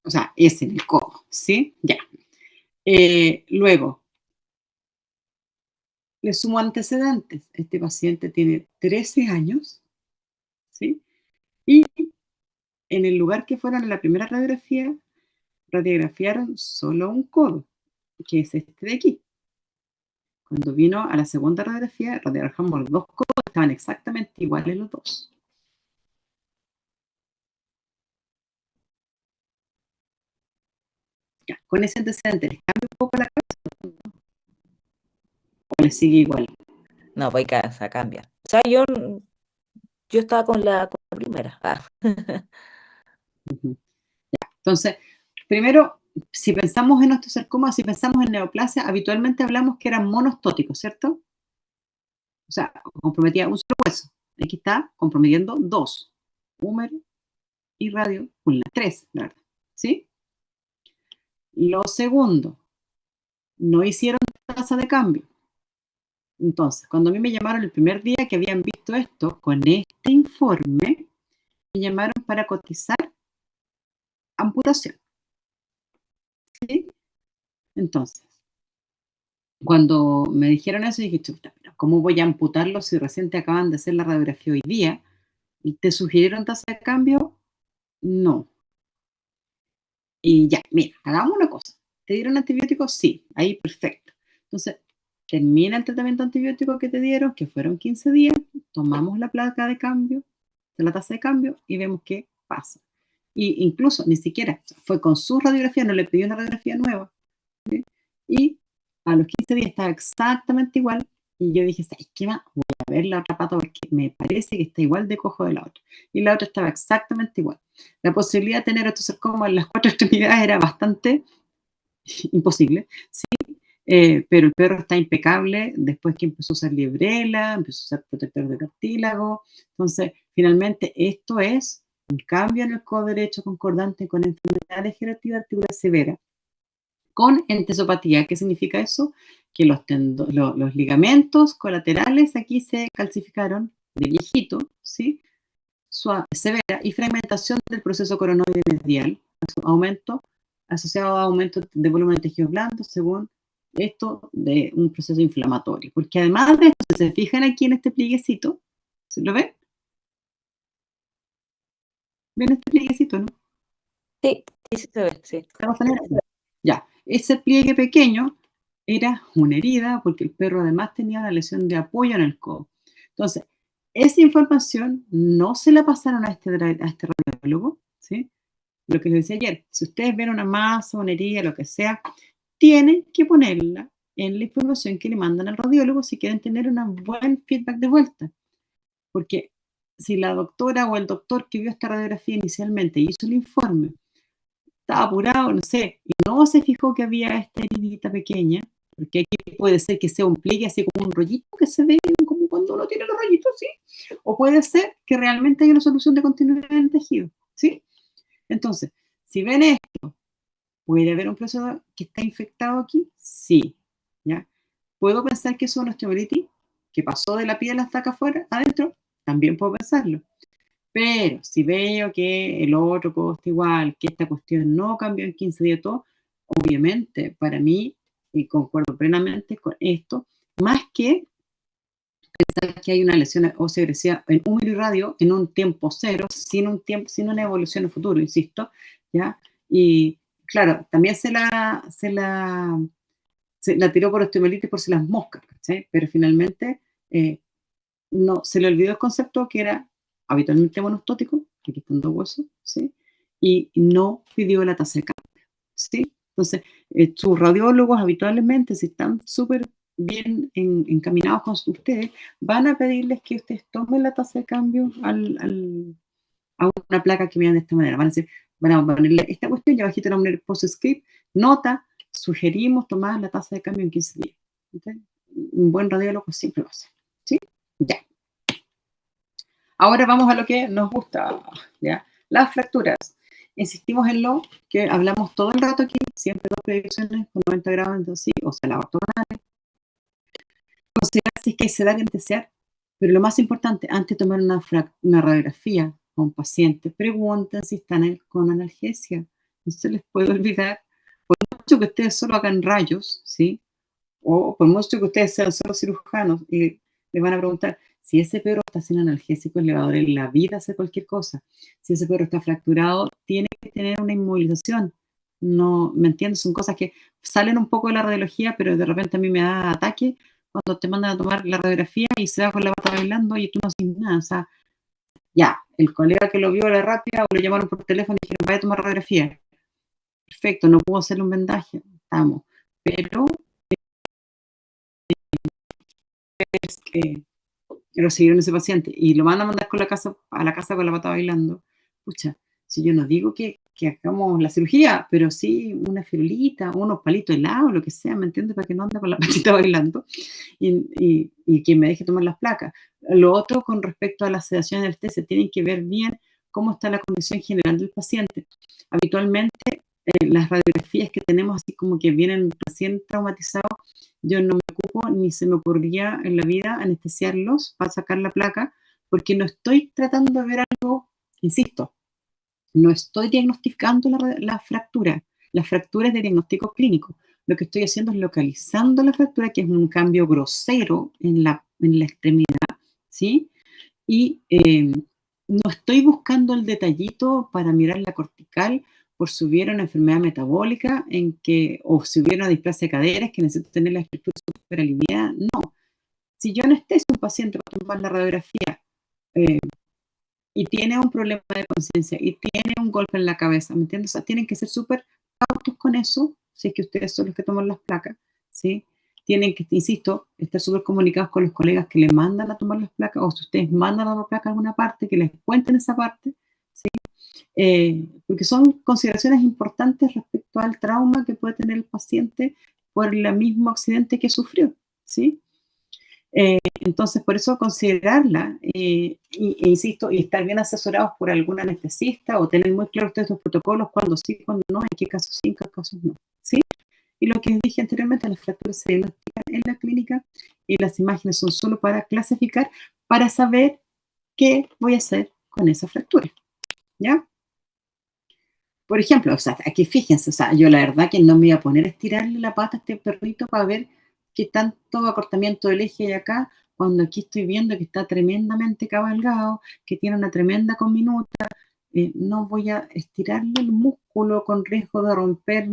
O sea, es en el codo, ¿sí? Ya. Luego, le sumo antecedentes. Este paciente tiene 13 años, ¿sí? Y en el lugar que fueron en la primera radiografía, radiografiaron solo un codo, que es este de aquí. Cuando vino a la segunda radiografía, radiografamos los dos codos, estaban exactamente iguales los dos. Ya, con ese antecedente, ¿les cambia un poco la cabeza o les sigue igual? No, pues se cambia. O sea, yo estaba con la primera. Ujú. Entonces, primero, si pensamos en osteosarcoma, si pensamos en neoplasia, habitualmente hablamos que eran monostóticos, ¿cierto? O sea, comprometía un solo hueso. Aquí está comprometiendo dos, húmero y radio, tres, la verdad, ¿sí? Lo segundo, no hicieron tasa de cambio. Entonces, cuando a mí me llamaron el primer día que habían visto esto, con este informe, me llamaron para cotizar amputación, ¿sí? Entonces, cuando me dijeron eso, dije, chuta, pero ¿cómo voy a amputarlo si recién te acaban de hacer la radiografía hoy día? ¿Y te sugirieron tasa de cambio? No. Y ya, mira, hagamos una cosa. ¿Te dieron antibióticos? Sí, ahí perfecto. Entonces, termina el tratamiento antibiótico que te dieron, que fueron 15 días, tomamos la placa de cambio, de la tasa de cambio y vemos qué pasa. Y incluso ni siquiera fue con su radiografía, no le pidió una radiografía nueva. ¿Sí? Y a los 15 días estaba exactamente igual. Y yo dije, ¿sabes qué más? Voy a ver la otra pata porque me parece que está igual de cojo de la otra. Y la otra estaba exactamente igual. La posibilidad de tener osteosarcoma en las cuatro extremidades era bastante imposible, ¿sí? Pero el perro está impecable después que empezó a usar Librela, empezó a usar protector de cartílago. Entonces, finalmente, esto es un cambio en el codo derecho concordante con enfermedad degenerativa articular severa, con entesopatía. ¿Qué significa eso? Que los ligamentos colaterales aquí se calcificaron de viejito, ¿sí? Severa y fragmentación del proceso coronoide medial, aumento asociado a aumento de volumen de tejidos blandos, según esto de un proceso inflamatorio. Porque además de esto, si se fijan aquí en este plieguecito, ¿se lo ven? ¿Ven este plieguecito, no? Sí, sí, se ve, sí. Ya, ese pliegue pequeño era una herida porque el perro además tenía una lesión de apoyo en el codo. Entonces, esa información no se la pasaron a este radiólogo, ¿sí? Lo que les decía ayer, si ustedes ven una masa, una herida, lo que sea, tienen que ponerla en la información que le mandan al radiólogo si quieren tener un buen feedback de vuelta. Porque si la doctora o el doctor que vio esta radiografía inicialmente hizo el informe, estaba apurado, no sé, y no se fijó que había esta heridita pequeña, porque aquí puede ser que sea un pliegue así como un rollito que se ve como cuando uno tiene los rollitos, ¿sí? O puede ser que realmente hay una solución de continuidad en el tejido, ¿sí? Entonces, si ven esto, ¿puede haber un proceso que está infectado aquí? Sí, ¿ya? ¿Puedo pensar que es una osteomelitis que pasó de la piel hasta acá afuera, adentro? También puedo pensarlo. Pero si veo que el otro codo está igual, que esta cuestión no cambió en 15 días, todo, obviamente, para mí, y concuerdo plenamente con esto, más que pensar que hay una lesión ósea agresiva en húmero y radio en un tiempo cero, sin una evolución en futuro, insisto, ¿ya? Y claro, también se la tiró por osteomielitis por si las moscas, ¿cachai? Pero finalmente no, se le olvidó el concepto que era habitualmente monostótico, aquí están dos huesos, ¿sí? Y no pidió la tasa de cambio, ¿sí? Entonces, sus radiólogos habitualmente, si están súper bien encaminados con ustedes, van a pedirles que ustedes tomen la tasa de cambio a una placa que vean de esta manera. Van a decir, van a ponerle esta cuestión y abajito van a poner postscript, nota, sugerimos tomar la tasa de cambio en 15 días. ¿Okay? Un buen radiólogo siempre lo hace. ¿Sí? Ya. Ahora vamos a lo que nos gusta, ¿ya? Las fracturas. Insistimos en lo que hablamos todo el rato aquí, siempre dos proyecciones con 90 grados, entonces sí, o sea, la ortogonal. Considerar si es que se da que anestesiar, pero lo más importante, antes de tomar una radiografía a un paciente, pregunten si están con analgesia. No se les puede olvidar, por mucho que ustedes solo hagan rayos, ¿sí? O por mucho que ustedes sean solo cirujanos, y le van a preguntar, si ese perro está sin analgésicos, le va a doler la vida hacer cualquier cosa. Si ese perro está fracturado, tiene que tener una inmovilización. No, ¿me entiendes? Son cosas que salen un poco de la radiología, pero de repente a mí me da ataque cuando te mandan a tomar la radiografía y se va con la bata bailando y tú no haces nada. O sea, ya, el colega que lo vio a la rápida o lo llamaron por teléfono y dijeron, vaya a tomar radiografía. Perfecto, no puedo hacerle un vendaje, estamos. Pero es que recibieron ese paciente y lo van a mandar a la casa con la pata bailando, pucha, si yo no digo que hagamos la cirugía, pero sí una firulita, unos palitos helados, lo que sea, ¿me entiendes? Para que no ande con la patita bailando y que me deje tomar las placas. Lo otro con respecto a la sedación y anestesia, tienen que ver bien cómo está la condición general del paciente. Habitualmente, las radiografías que tenemos así como que vienen recién traumatizados, yo no me ocupo ni se me ocurría en la vida anestesiarlos para sacar la placa, porque no estoy tratando de ver algo, insisto, no estoy diagnosticando la fractura. La fractura es de diagnóstico clínico. Lo que estoy haciendo es localizando la fractura, que es un cambio grosero en la extremidad, ¿sí? Y no estoy buscando el detallito para mirar la cortical por si hubiera una enfermedad metabólica o si hubiera una displasia de caderas que necesito tener la estructura súper alineada. No. Si yo anestesio a un paciente para tomar la radiografía y tiene un problema de conciencia y tiene un golpe en la cabeza, ¿me entiendes? O sea, tienen que ser súper cautos con eso, si es que ustedes son los que toman las placas, ¿sí? Tienen que, insisto, estar súper comunicados con los colegas que le mandan a tomar las placas, o si ustedes mandan a la placa a alguna parte, que les cuenten esa parte, ¿sí? Porque son consideraciones importantes respecto al trauma que puede tener el paciente por el mismo accidente que sufrió, ¿sí? Entonces, por eso considerarla, insisto, y estar bien asesorados por algún anestesista o tener muy claros todos estos protocolos, cuando sí, cuando no, en qué casos sí, en qué casos no, ¿sí? Y lo que dije anteriormente, las fracturas se diagnostican en la clínica y las imágenes son solo para clasificar, para saber qué voy a hacer con esa fractura, ¿ya? Por ejemplo, o sea, aquí fíjense, o sea, yo la verdad que no me voy a poner a estirarle la pata a este perrito para ver qué tanto acortamiento del eje hay acá, cuando aquí estoy viendo que está tremendamente cabalgado, que tiene una tremenda conminuta. No voy a estirarle el músculo con riesgo de romper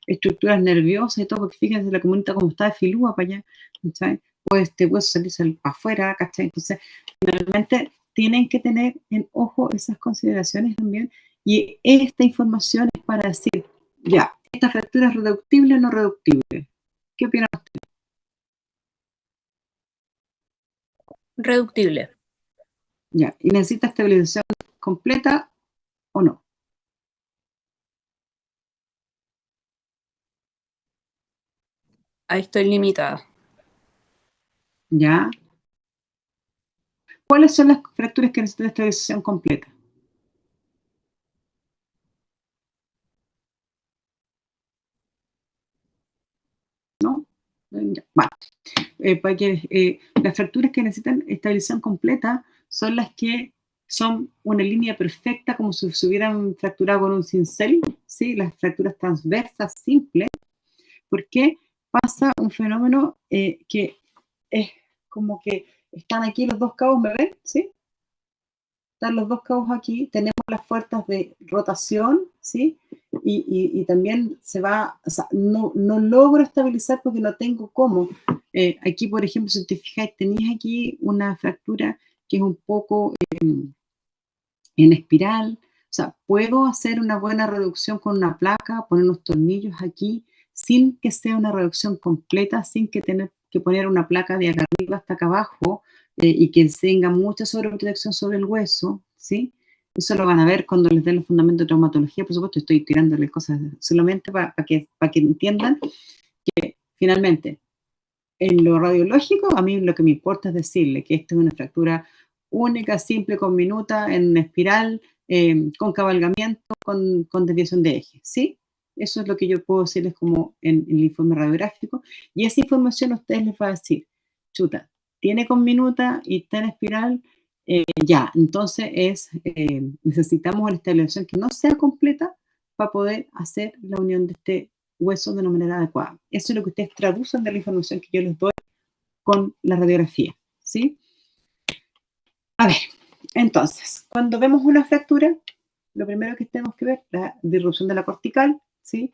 estructuras nerviosas y todo, porque fíjense la comunidad como está de filúa para allá, ¿cachai? Pues este hueso salirse para afuera, ¿cachai? Entonces, finalmente tienen que tener en ojo esas consideraciones también, y esta información es para decir, ya, ¿esta fractura es reductible o no reductible? ¿Qué opinan ustedes? Reductible. Ya, ¿y necesita estabilización completa o no? Ahí estoy limitada. ¿Ya? ¿Cuáles son las fracturas que necesitan estabilización completa? ¿No? Ya, vale. Las fracturas que necesitan estabilización completa son las que son una línea perfecta, como si se hubieran fracturado con un cincel, ¿sí? Las fracturas transversas simples, porque pasa un fenómeno que es como que Están aquí los dos cabos, ¿me ven? ¿Sí? Están los dos cabos aquí, tenemos las fuerzas de rotación, ¿sí? Y también se va, o sea, no logro estabilizar porque no tengo cómo. Aquí, por ejemplo, si te fijáis, tenéis aquí una fractura que es un poco en espiral. O sea, puedo hacer una buena reducción con una placa, poner unos tornillos aquí, sin que sea una reducción completa, sin que tener que poner una placa de acá arriba hasta acá abajo, y que tenga mucha sobreprotección sobre el hueso, ¿sí? Eso lo van a ver cuando les den los fundamentos de traumatología. Por supuesto, estoy tirándole cosas solamente para que entiendan que finalmente, en lo radiológico, a mí lo que me importa es decirle que esta es una fractura única, simple, con minuta, en espiral, con cabalgamiento, con desviación de eje, ¿sí? Eso es lo que yo puedo decirles como en el informe radiográfico. Y esa información a ustedes les va a decir, chuta, tiene con minuta y está en espiral, ya, entonces necesitamos una estabilización que no sea completa para poder hacer la unión de este hueso de una manera adecuada. Eso es lo que ustedes traducen de la información que yo les doy con la radiografía, ¿sí? A ver, entonces, cuando vemos una fractura, lo primero que tenemos que ver es la disrupción de la cortical, ¿sí?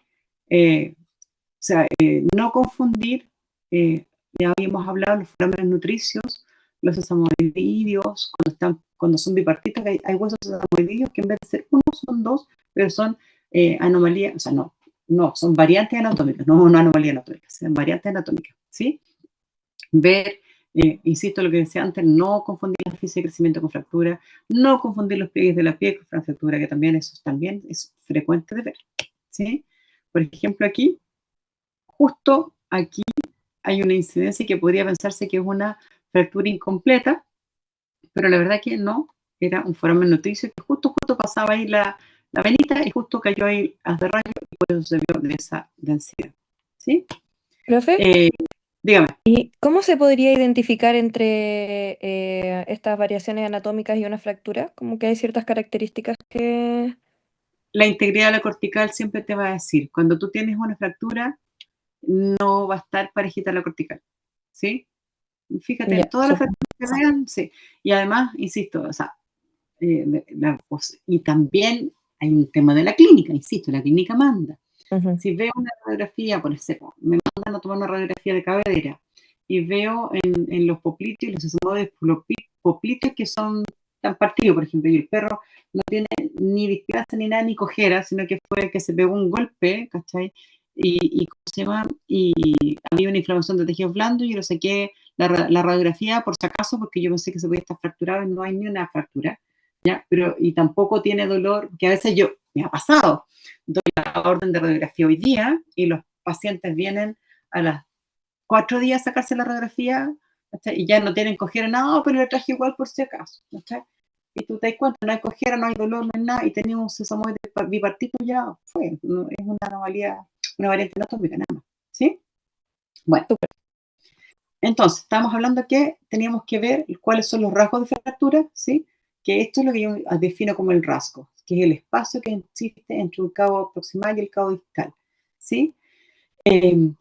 No confundir, ya habíamos hablado, los forámenes nutricios, los sesamoideos, cuando son bipartitos, hay huesos sesamoideos que en vez de ser uno son dos, pero son anomalías, o sea, no, son variantes anatómicas, no anomalías anatómicas, son variantes anatómicas, ¿sí? Ver, insisto, lo que decía antes, no confundir la física de crecimiento con fractura, no confundir los pliegues de la piel con fractura, que también eso también es frecuente de ver, ¿sí? Por ejemplo, aquí, justo aquí hay una incidencia que podría pensarse que es una fractura incompleta, pero la verdad que no, era un foramen nutricio que justo pasaba ahí la venita y justo cayó ahí haz de rayo y por eso se vio de esa densidad, ¿sí? Profe, Dígame. ¿y cómo se podría identificar entre estas variaciones anatómicas y una fractura? Como que hay ciertas características que... La integridad de la cortical siempre te va a decir, cuando tú tienes una fractura, no va a estar parejita la cortical, ¿sí? Fíjate, en Ya, todas las fracturas que vean, sí. Y además, insisto, o sea, y también hay un tema de la clínica, insisto, la clínica manda. Ujú. Si veo una radiografía, por ejemplo, me mandan a tomar una radiografía de cadera y veo en los poplitos y los sesamoides poplitos que son tan partidos, por ejemplo, y el perro no tiene ni displasia ni nada, ni cojera, sino que fue que se pegó un golpe, ¿cachai? ¿Cómo se llama? Y había una inflamación de tejidos blandos y yo lo saqué la radiografía por si acaso, porque yo pensé que se podía estar fracturado y no hay ni una fractura, ¿ya? Pero, y tampoco tiene dolor, que a veces me ha pasado, doy la orden de radiografía hoy día y los pacientes vienen a las 4 días a sacarse la radiografía, ¿cachai? Y ya no tienen cojera, no, pero le traje igual por si acaso, ¿cachai? Y tú te das cuenta, no hay cojera, no hay dolor, no hay nada, y tenemos un sesamoide bipartito, ya fue, no, es una anomalía, una variante anatómica nada más, ¿sí? Bueno, Súper. entonces, estábamos hablando que teníamos que ver cuáles son los rasgos de fractura, ¿sí? Que esto es lo que yo defino como el rasgo, que es el espacio que existe entre un cabo proximal y el cabo distal, ¿sí?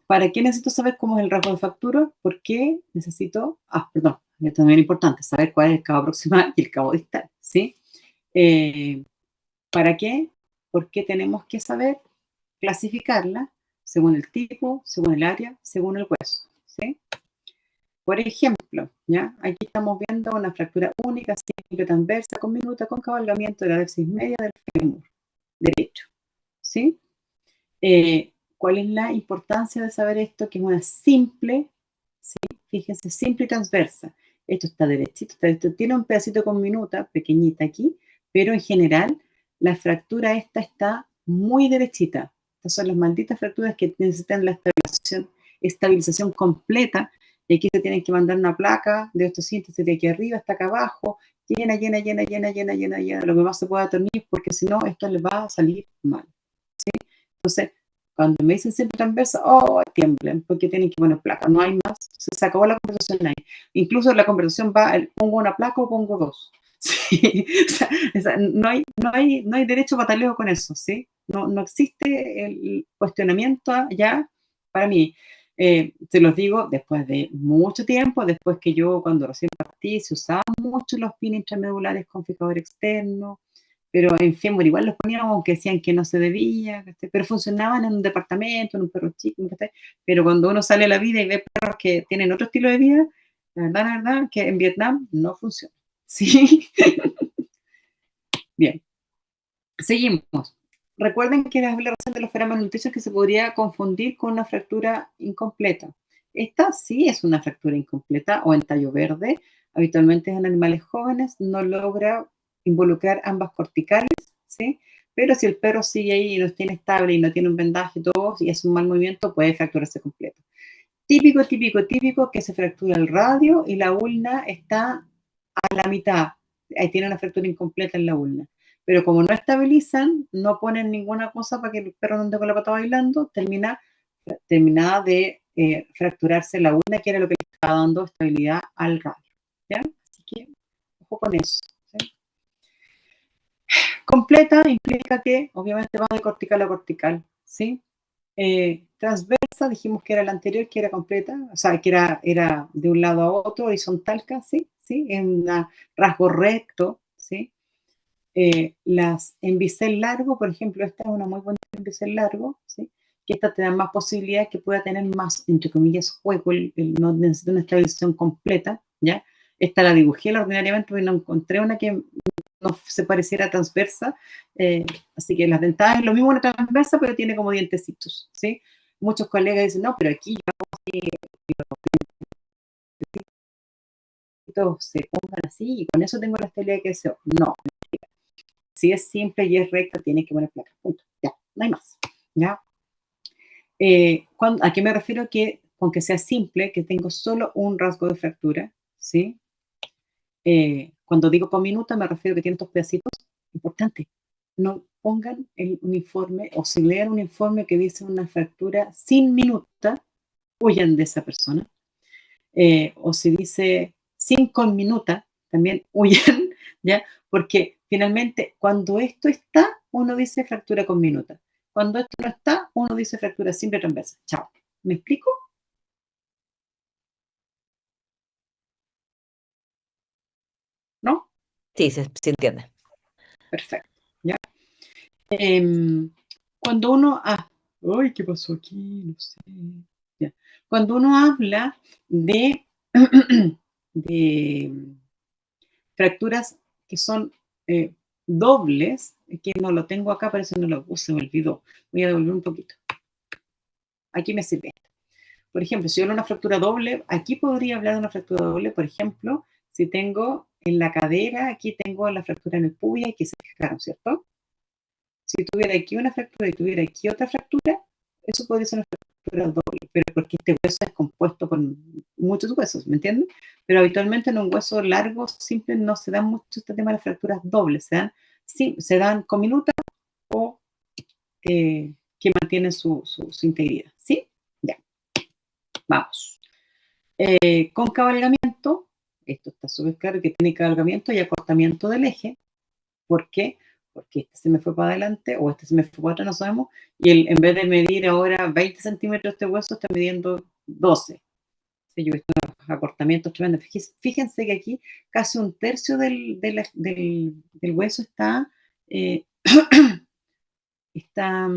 ¿Para qué necesito saber cómo es el rasgo de fractura? Porque necesito, perdón, es también importante saber cuál es el cabo proximal y el cabo distal, ¿sí? ¿Para qué? Porque tenemos que saber clasificarla según el tipo, según el área, según el hueso, ¿sí? Por ejemplo, ¿ya? Aquí estamos viendo una fractura única, simple, transversa, con minuta, con cabalgamiento de la axis media del fémur derecho, ¿sí? ¿Cuál es la importancia de saber esto? Que es una simple, ¿sí? Fíjense, simple y transversa. Esto está derechito, tiene un pedacito con minuta, pequeñita aquí, pero en general la fractura esta está muy derechita. Estas son las malditas fracturas que necesitan la estabilización completa. Y aquí se tienen que mandar una placa de osteosíntesis de aquí arriba hasta acá abajo, llena, lo que más se pueda tornillos, porque si no, esto les va a salir mal. ¿Sí? Entonces, cuando me dicen siempre transversa, tiemblen, porque tienen que poner placa, no hay más, se acabó la conversación ahí. Incluso la conversación va, pongo una placa o pongo dos. ¿Sí? O sea, no hay derecho a pataleo con eso, ¿sí? No existe el cuestionamiento ya para mí. Se los digo después de mucho tiempo, después que yo cuando recién partí se usaban mucho los pines intramedulares con fijador externo, pero en fémur igual los poníamos aunque decían que no se debía, ¿cachai? Pero funcionaban en un departamento, en un perro chico, ¿cachai? Pero cuando uno sale a la vida y ve perros que tienen otro estilo de vida, la verdad que en Vietnam no funciona. ¿Sí? Bien, seguimos. Recuerden que les hablé recién de los feromonas nutricios que se podría confundir con una fractura incompleta. Esta sí es una fractura incompleta o en tallo verde. Habitualmente en animales jóvenes no logra involucrar ambas corticales, ¿sí? Pero si el perro sigue ahí y los tiene estable y no tiene un vendaje y todo, y es un mal movimiento, puede fracturarse completo. Típico, típico, típico que se fractura el radio y la ulna está a la mitad. Ahí tiene una fractura incompleta en la ulna. Pero como no estabilizan, no ponen ninguna cosa para que el perro no ande con la pata bailando, termina de fracturarse la ulna, que era lo que le estaba dando estabilidad al radio. ¿Ya? Así que, ojo con eso. ¿Sí? Completa implica que, obviamente, va de cortical a cortical. ¿Sí? Transversa, dijimos que era la anterior, que era completa, o sea, que era de un lado a otro, horizontal casi, ¿sí? En un rasgo recto, ¿sí? En bisel largo, por ejemplo, esta es una muy buena en bisel largo, ¿sí? Que esta te da más posibilidades, que pueda tener más, entre comillas, juego, no necesita una estabilización completa, ¿ya? Esta la dibujé ordinariamente porque no encontré una que no se pareciera transversa, así que las dentadas es lo mismo una transversa, pero tiene como dientecitos, ¿sí? Muchos colegas dicen, no, pero aquí los se pongan así y con eso tengo la estabilidad que deseo. No, si es simple y es recta, tienes que poner placa, punto, ya, no hay más, ¿ya? ¿A qué me refiero? Que con que sea simple, que tengo solo un rasgo de fractura, ¿sí? Cuando digo con minuta me refiero que tiene estos pedacitos. Importante, no pongan el uniforme o si lean un informe que dice una fractura sin minuta, huyan de esa persona. O si dice sin con minuta, también huyan, ¿ya? Porque finalmente cuando esto está, uno dice fractura con minuta. Cuando esto no está, uno dice fractura simple transversa. Chao. ¿Me explico? ¿No? Sí, se entiende. Perfecto. ¿Ya? Cuando uno... ¡ay, qué pasó aquí! No sé. Ya. Cuando uno habla de, de fracturas que son dobles, que no lo tengo acá, parece que no lo puse, me olvidó. Voy a devolver un poquito. Aquí me sirve. Por ejemplo, si yo hablo de una fractura doble, aquí podría hablar de una fractura doble, por ejemplo, si tengo en la cadera, aquí tengo la fractura en el pubis, aquí se fijaron, ¿cierto? Si tuviera aquí una fractura y tuviera aquí otra fractura, eso podría ser una fractura doble, pero porque este hueso es compuesto por muchos huesos, ¿me entienden? Pero habitualmente en un hueso largo simple no se dan mucho este tema de las fracturas dobles, se dan cominutas o que mantienen su integridad, ¿sí? Ya, vamos. Con cabalgamiento, esto está súper claro que tiene cabalgamiento y acortamiento del eje. ¿Por qué? Porque este se me fue para adelante o este se me fue para atrás, no sabemos, y en vez de medir ahora 20 centímetros este hueso, está midiendo 12. Sí, yo he visto unos acortamientos tremendos. Fíjense que aquí casi un tercio del hueso eh, está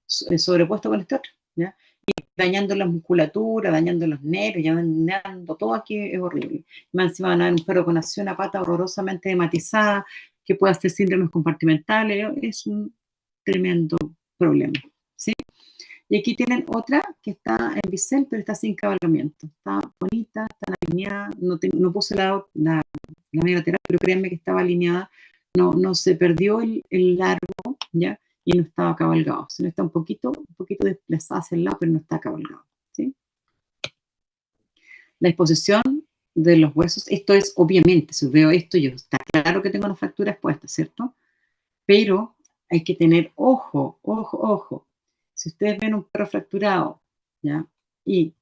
sobrepuesto con este otro, ¿ya? Y dañando la musculatura, dañando los nervios, dañando todo aquí es horrible. Más encima van a ver un perro con así una pata horrorosamente hematizada, que puede hacer síndromes compartimentales, es un tremendo problema, ¿sí? Y aquí tienen otra que está en bisel, pero está sin cabalgamiento. Está bonita, está alineada, no puse la media lateral, pero créanme que estaba alineada, no se perdió el largo, ¿ya? Y no estaba cabalgado, sino está un poquito desplazada hacia el lado, pero no está cabalgado, ¿sí? La exposición de los huesos, esto es obviamente, si veo esto, yo está claro que tengo una fractura expuesta, ¿cierto? Pero hay que tener ojo, ojo, ojo. Si ustedes ven un perro fracturado, ¿ya? Y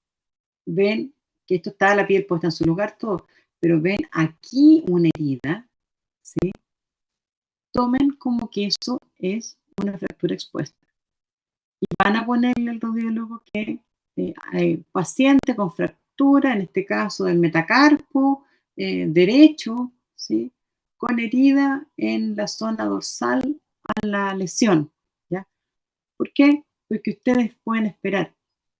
ven que esto está la piel puesta en su lugar, todo, pero ven aquí una herida, ¿sí? Tomen como que eso es una fractura expuesta. Y van a ponerle al radiólogo que hay paciente con fractura, en este caso del metacarpo derecho, ¿sí? Con herida en la zona dorsal a la lesión, ¿ya? ¿Por qué? Porque ustedes pueden esperar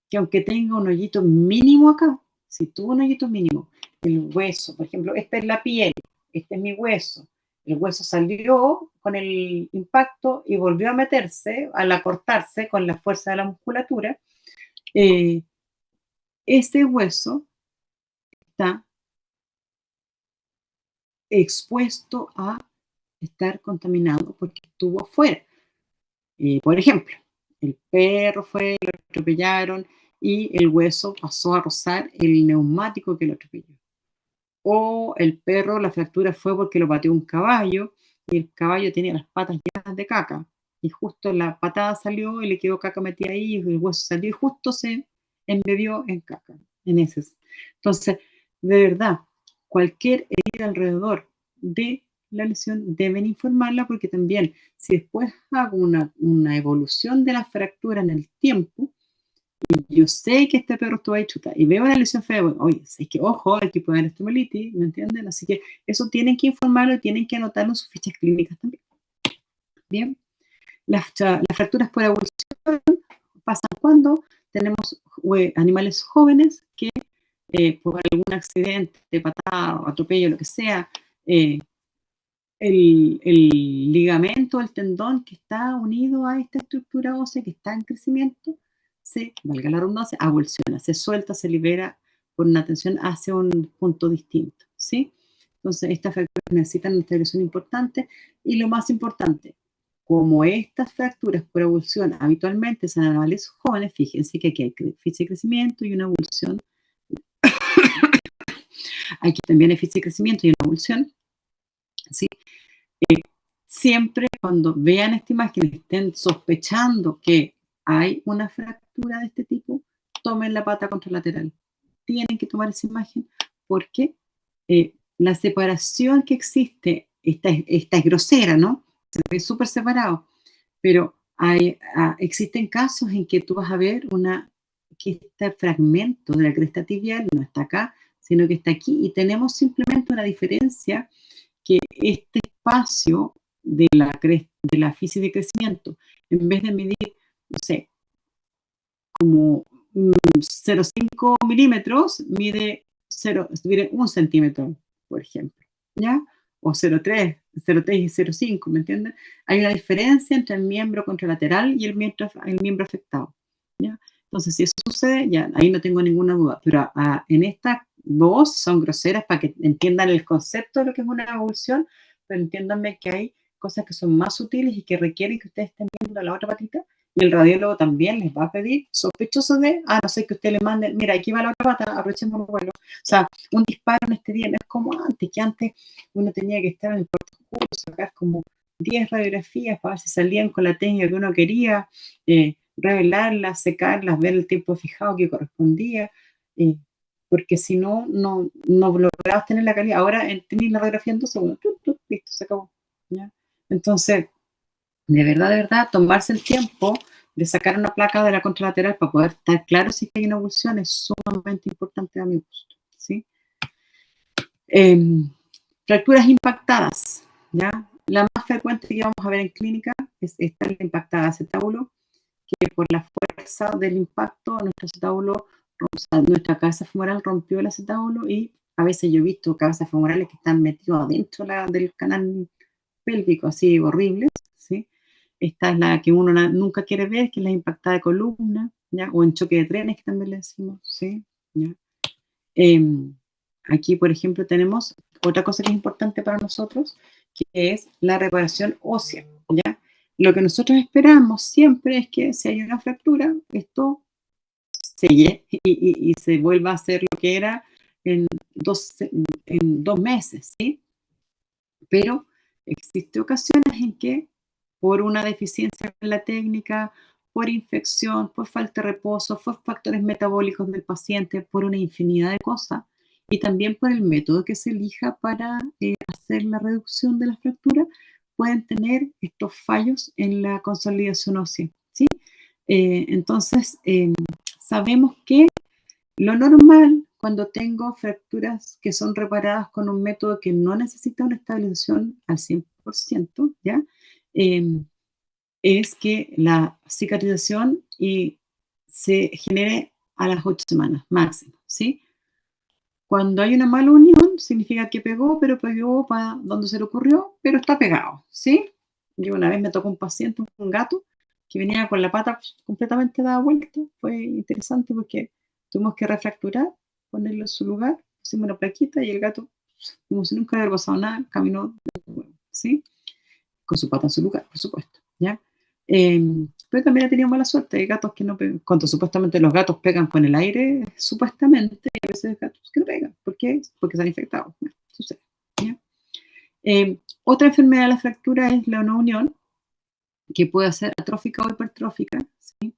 que aunque tenga un hoyito mínimo acá, si tuvo un hoyito mínimo, el hueso, por ejemplo, esta es la piel, este es mi hueso, el hueso salió con el impacto y volvió a meterse al acortarse con la fuerza de la musculatura, ese hueso está expuesto a estar contaminado porque estuvo afuera. Por ejemplo, el perro fue, lo atropellaron y el hueso pasó a rozar el neumático que lo atropelló. O el perro, la fractura fue porque lo pateó un caballo y el caballo tenía las patas llenas de caca. Y justo la patada salió y le quedó caca metida ahí y el hueso salió y justo se embebió en caca, en heces. Entonces, de verdad, cualquier herida alrededor de la lesión deben informarla porque también si después hago una evolución de la fractura en el tiempo, y yo sé que este perro estuvo ahí chuta y veo una lesión fea, bueno, oye, es que ojo, aquí puede haber estomelitis, ¿me entienden? Así que eso tienen que informarlo y tienen que anotarlo en sus fichas clínicas también. Bien, las fracturas por evolución pasan cuando tenemos animales jóvenes que por algún accidente, patada, atropello, lo que sea, el ligamento, el tendón que está unido a esta estructura ósea que está en crecimiento, valga la redundancia, avulsiona, se suelta, se libera por una tensión hacia un punto distinto, ¿sí? Entonces, estas fracturas necesitan una estabilización importante y lo más importante, como estas fracturas por avulsión habitualmente son animales jóvenes, fíjense que aquí hay física de crecimiento y una avulsión. Aquí también hay física de crecimiento y una avulsión, ¿sí? Siempre cuando vean esta imagen estén sospechando que hay una fractura de este tipo, tomen la pata contralateral. Tienen que tomar esa imagen porque la separación que existe, esta es grosera, ¿no? Se ve súper separado, pero existen casos en que tú vas a ver que este fragmento de la cresta tibial no está acá, sino que está aquí y tenemos simplemente una diferencia que este espacio de la física de crecimiento, en vez de medir, no sé, como 0,5 milímetros, mide 1 centímetro, por ejemplo, ¿ya? O 0,3 y 0,5, ¿me entienden? Hay una diferencia entre el miembro contralateral y el miembro afectado, ¿ya? Entonces, si eso sucede, ya ahí no tengo ninguna duda, pero en estas dos son groseras para que entiendan el concepto de lo que es una evolución, pero entiéndanme que hay cosas que son más sutiles y que requieren que ustedes estén viendo la otra patita y el radiólogo también les va a pedir, sospechoso de, no sé, que usted le mande, mira, aquí va la otra pata, aprovechemos el vuelo. O sea, un disparo en este día no es como antes, que antes uno tenía que estar en el cuarto oscuro, sacar como 10 radiografías para ver si salían con la técnica que uno quería, revelarlas, secarlas, ver el tiempo fijado que correspondía, porque si no, no lograbas tener la calidad. Ahora tenéis la radiografía en 2 segundos, listo, se acabó, ¿ya? Entonces, de verdad, tomarse el tiempo de sacar una placa de la contralateral para poder estar claro si hay una avulsión es sumamente importante a mi gusto, ¿sí? Fracturas impactadas, ¿ya? La más frecuente que vamos a ver en clínica es esta impactada de acetábulo, que por la fuerza del impacto nuestra cabeza femoral rompió el acetábulo y a veces yo he visto cabezas femorales que están metidas adentro del canal pélvico, así horribles, ¿sí? Esta es la que uno nunca quiere ver, que es la impactada de columna, ¿ya? O en choque de trenes, que también le decimos, ¿sí? ¿Ya? Aquí, por ejemplo, tenemos otra cosa que es importante para nosotros, que es la reparación ósea, ¿ya? Lo que nosotros esperamos siempre es que si hay una fractura, esto selle y se vuelva a hacer lo que era en 2 meses, ¿sí? Pero existen ocasiones en que por una deficiencia en la técnica, por infección, por falta de reposo, por factores metabólicos del paciente, por una infinidad de cosas, y también por el método que se elija para hacer la reducción de la fractura, pueden tener estos fallos en la consolidación ósea, ¿sí? Entonces, sabemos que lo normal, cuando tengo fracturas que son reparadas con un método que no necesita una estabilización al 100%, ¿ya? Es que la cicatrización se genere a las 8 semanas máximo, ¿sí? Cuando hay una mala unión, significa que pegó, pero pegó para donde se le ocurrió, pero está pegado, ¿sí? Yo una vez me tocó un paciente, un gato, que venía con la pata completamente dada vuelta. Fue interesante porque tuvimos que refracturar, ponerlo en su lugar, pusimos una plaquita y el gato, como si nunca hubiera pasado nada, caminó de nuevo, ¿sí? Con su pata en su lugar, por supuesto, ¿ya? Pero también ha tenido mala suerte. Hay gatos que no pegan. Cuando supuestamente los gatos pegan con el aire, supuestamente, y a veces hay gatos que no pegan. ¿Por qué? Porque están infectados. Bueno, sucede, ¿ya? Otra enfermedad de la fractura es la no unión, que puede ser atrófica o hipertrófica, ¿sí?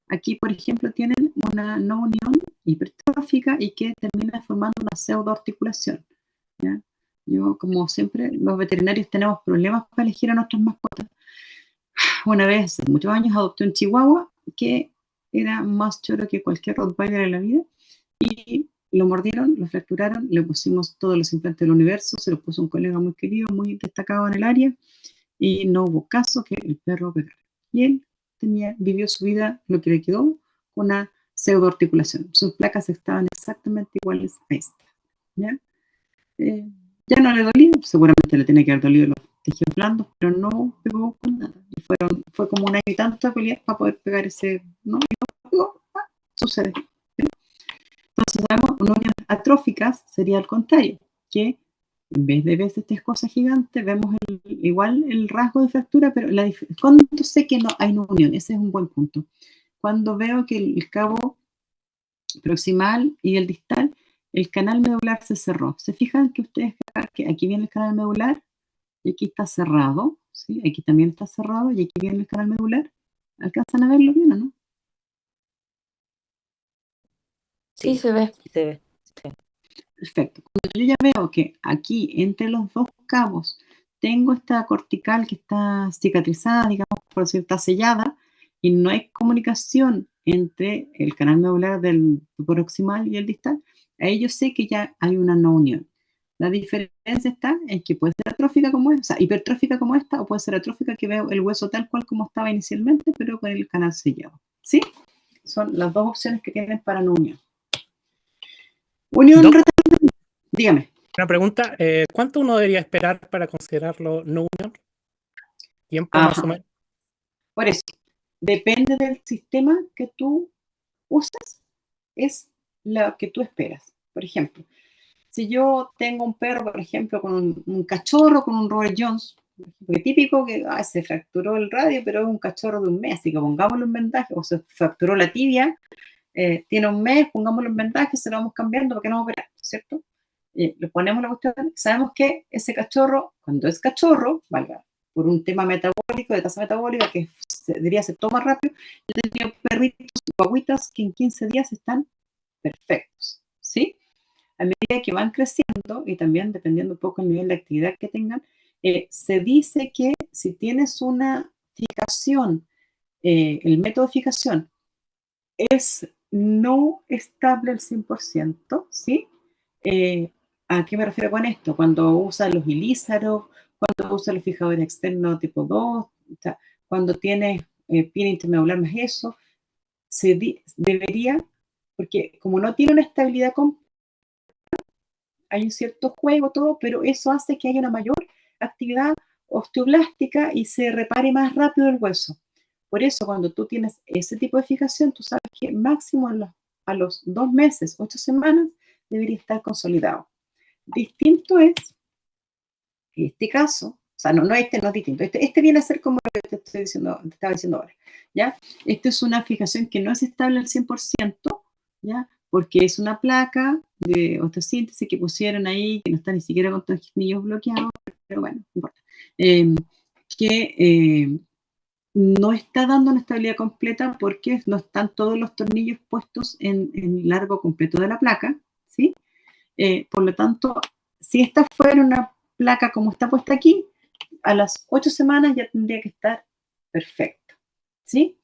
Aquí, por ejemplo, tienen una no unión hipertrófica y que termina formando una pseudoarticulación, ¿ya? Yo, como siempre, los veterinarios tenemos problemas para elegir a nuestras mascotas. Una vez, hace muchos años, adopté un chihuahua que era más choro que cualquier rottweiler en la vida y lo mordieron, lo fracturaron, le pusimos todos los implantes del universo, se los puso un colega muy querido, muy destacado en el área y no hubo caso que el perro pegara. Y él vivió su vida, lo que le quedó, con una pseudoarticulación. Sus placas estaban exactamente iguales a esta, ¿ya? Ya no le dolía, seguramente le tenía que haber dolido los tejidos blandos, pero no pegó con nada. Y fue como un año y tanto de pelear para poder pegar ese, ¿no? Y no pegó, sucede, ¿sí? Entonces, sabemos, uniones atróficas sería al contrario, que en vez de ver estas cosas gigantes, vemos igual el rasgo de fractura, pero cuando sé que no hay una unión, ese es un buen punto. Cuando veo que el cabo proximal y el distal, el canal medular se cerró. ¿Se fijan que ustedes que aquí viene el canal medular y aquí está cerrado? ¿Sí? Aquí también está cerrado y aquí viene el canal medular. ¿Alcanzan a verlo bien o no? Sí, se ve. Se ve. Sí. Perfecto. Cuando yo ya veo que aquí entre los dos cabos tengo esta cortical que está cicatrizada, digamos, por decir, está sellada, y no hay comunicación entre el canal medular del proximal y el distal, ahí yo sé que ya hay una no unión. La diferencia está en que puede ser atrófica como esta, o sea, hipertrófica como esta, o puede ser atrófica que veo el hueso tal cual como estaba inicialmente, pero con el canal sellado. ¿Sí? Son las dos opciones que tienen para no unión. Unión Doc, retangular. Dígame. una pregunta. ¿Cuánto uno debería esperar para considerarlo no unión? ¿Tiempo más o Ajá. menos? Por eso, depende del sistema que tú usas, es lo que tú esperas. Por ejemplo, si yo tengo un perro, por ejemplo, con un cachorro, con un Robert Jones, porque típico que se fracturó el radio, pero es un cachorro de un mes, así que pongámoslo en vendaje, o se fracturó la tibia, tiene un mes, pongámoslo en vendaje, se lo vamos cambiando porque no vamos a operar, ¿cierto? Le ponemos la cuestión, sabemos que ese cachorro, cuando es cachorro, valga, por un tema metabólico, de tasa metabólica, que debería ser todo más rápido, yo he tenido perritos, guaguitas, que en 15 días están perfectos, ¿sí? A medida que van creciendo, y también dependiendo un poco del nivel de actividad que tengan, se dice que si tienes una fijación, el método de fijación es no estable al 100%, ¿sí? ¿A qué me refiero con esto? Cuando usa los ilízaros, cuando usa los fijadores externos tipo 2, o sea, cuando tienes pie intermedular más eso, debería, porque como no tiene una estabilidad completa, hay un cierto juego, todo, pero eso hace que haya una mayor actividad osteoblástica y se repare más rápido el hueso. Por eso, cuando tú tienes ese tipo de fijación, tú sabes que máximo a los 2 meses, 8 semanas, debería estar consolidado. Distinto es este caso, o sea, no es distinto, este viene a ser como lo que te estaba diciendo ahora, ¿ya? Esto es una fijación que no es estable al 100%, ¿ya? Porque es una placa de osteosíntesis que pusieron ahí, que no está ni siquiera con tornillos bloqueados, pero bueno, no importa. Que no está dando una estabilidad completa porque no están todos los tornillos puestos en el largo completo de la placa, ¿sí? Por lo tanto, si esta fuera una placa como está puesta aquí, a las 8 semanas ya tendría que estar perfecto, ¿sí?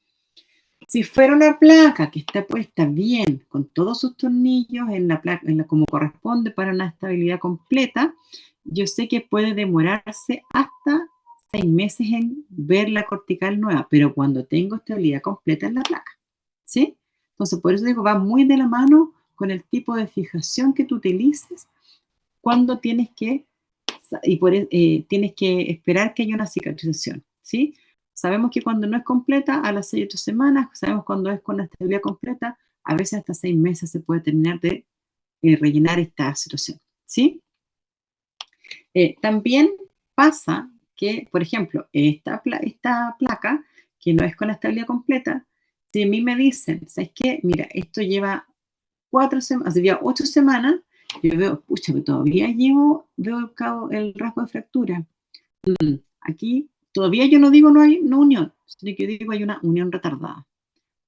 Si fuera una placa que está puesta bien, con todos sus tornillos en la placa, como corresponde para una estabilidad completa, yo sé que puede demorarse hasta 6 meses en ver la cortical nueva, pero cuando tengo estabilidad completa en la placa, ¿sí? Entonces, por eso digo, va muy de la mano con el tipo de fijación que tú utilices cuando tienes que, tienes que esperar que haya una cicatrización, ¿sí? Sabemos que cuando no es completa, a las 6 o 8 semanas, sabemos cuando es con la estabilidad completa, a veces hasta 6 meses se puede terminar de rellenar esta situación, ¿sí? También pasa que, por ejemplo, esta placa, que no es con la estabilidad completa, si a mí me dicen, ¿sabes qué? Mira, esto lleva 4 semanas, lleva 8 semanas, yo veo, pucha, pero todavía veo el rasgo de fractura. Aquí todavía yo no digo no unión, sino que digo hay una unión retardada.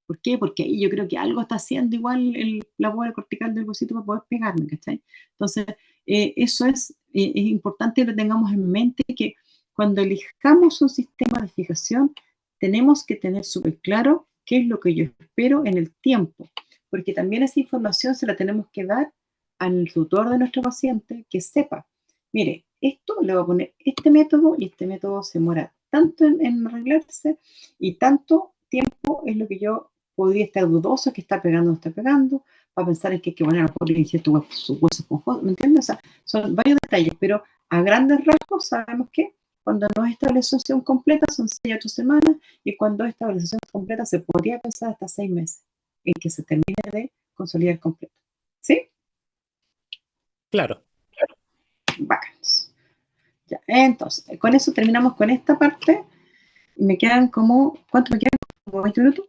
¿Por qué? Porque ahí yo creo que algo está haciendo igual la bóveda cortical del huesito para poder pegarme, ¿cachai? Entonces, eso es importante que lo tengamos en mente, que cuando elijamos un sistema de fijación, tenemos que tener súper claro qué es lo que yo espero en el tiempo, porque también esa información se la tenemos que dar al tutor de nuestro paciente, que sepa, mire, esto le voy a poner este método y este método se demora tanto en arreglarse y tanto tiempo es lo que yo podría estar dudoso que está pegando o no está pegando, para pensar en que hay que poner a lo mejor injerto sus huesos esponjosos, ¿me entiendes? O sea, son varios detalles, pero a grandes rasgos sabemos que cuando no es estabilización completa son 6 a 8 semanas y cuando es estabilización completa se podría pensar hasta 6 meses en que se termine de consolidar completo. ¿Sí? Claro. Bacanos. Ya, entonces, con eso terminamos con esta parte. Me quedan como, ¿cuánto me quedan? ¿Como 20 minutos?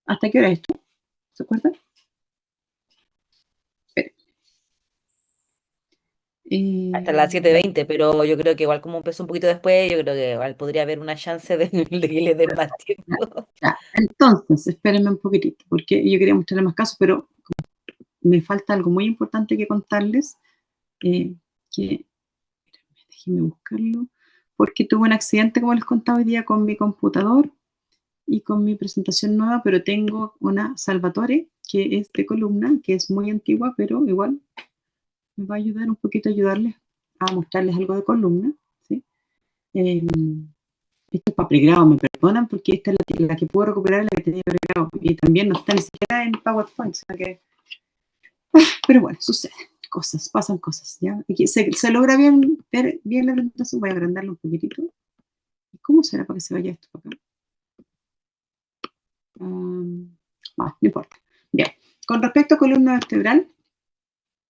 ¿Hasta qué hora es esto? ¿Se acuerdan? Hasta las 7:20, pero yo creo que igual como empezó un poquito después, yo creo que igual podría haber una chance de que le den más tiempo. Ya, entonces, espérenme un poquitito, porque yo quería mostrarles más casos, pero me falta algo muy importante que contarles, que, déjenme buscarlo, porque tuve un accidente, como les contaba hoy día, con mi computador y con mi presentación nueva, pero tengo una Salvatore, que es de columna, que es muy antigua, pero igual me va a ayudar un poquito a ayudarles a mostrarles algo de columna, ¿sí? Esto es para pregrado, me perdonan, porque esta es la que puedo recuperar, la que tenía pregrado, y también no está ni siquiera en PowerPoint, o sea que... pero bueno, sucede, cosas, pasan cosas, ¿ya? Aquí se logra ver bien la presentación, voy a agrandarla un poquitito. ¿Cómo será para que se vaya esto para acá? No importa. Bien, con respecto a columna vertebral,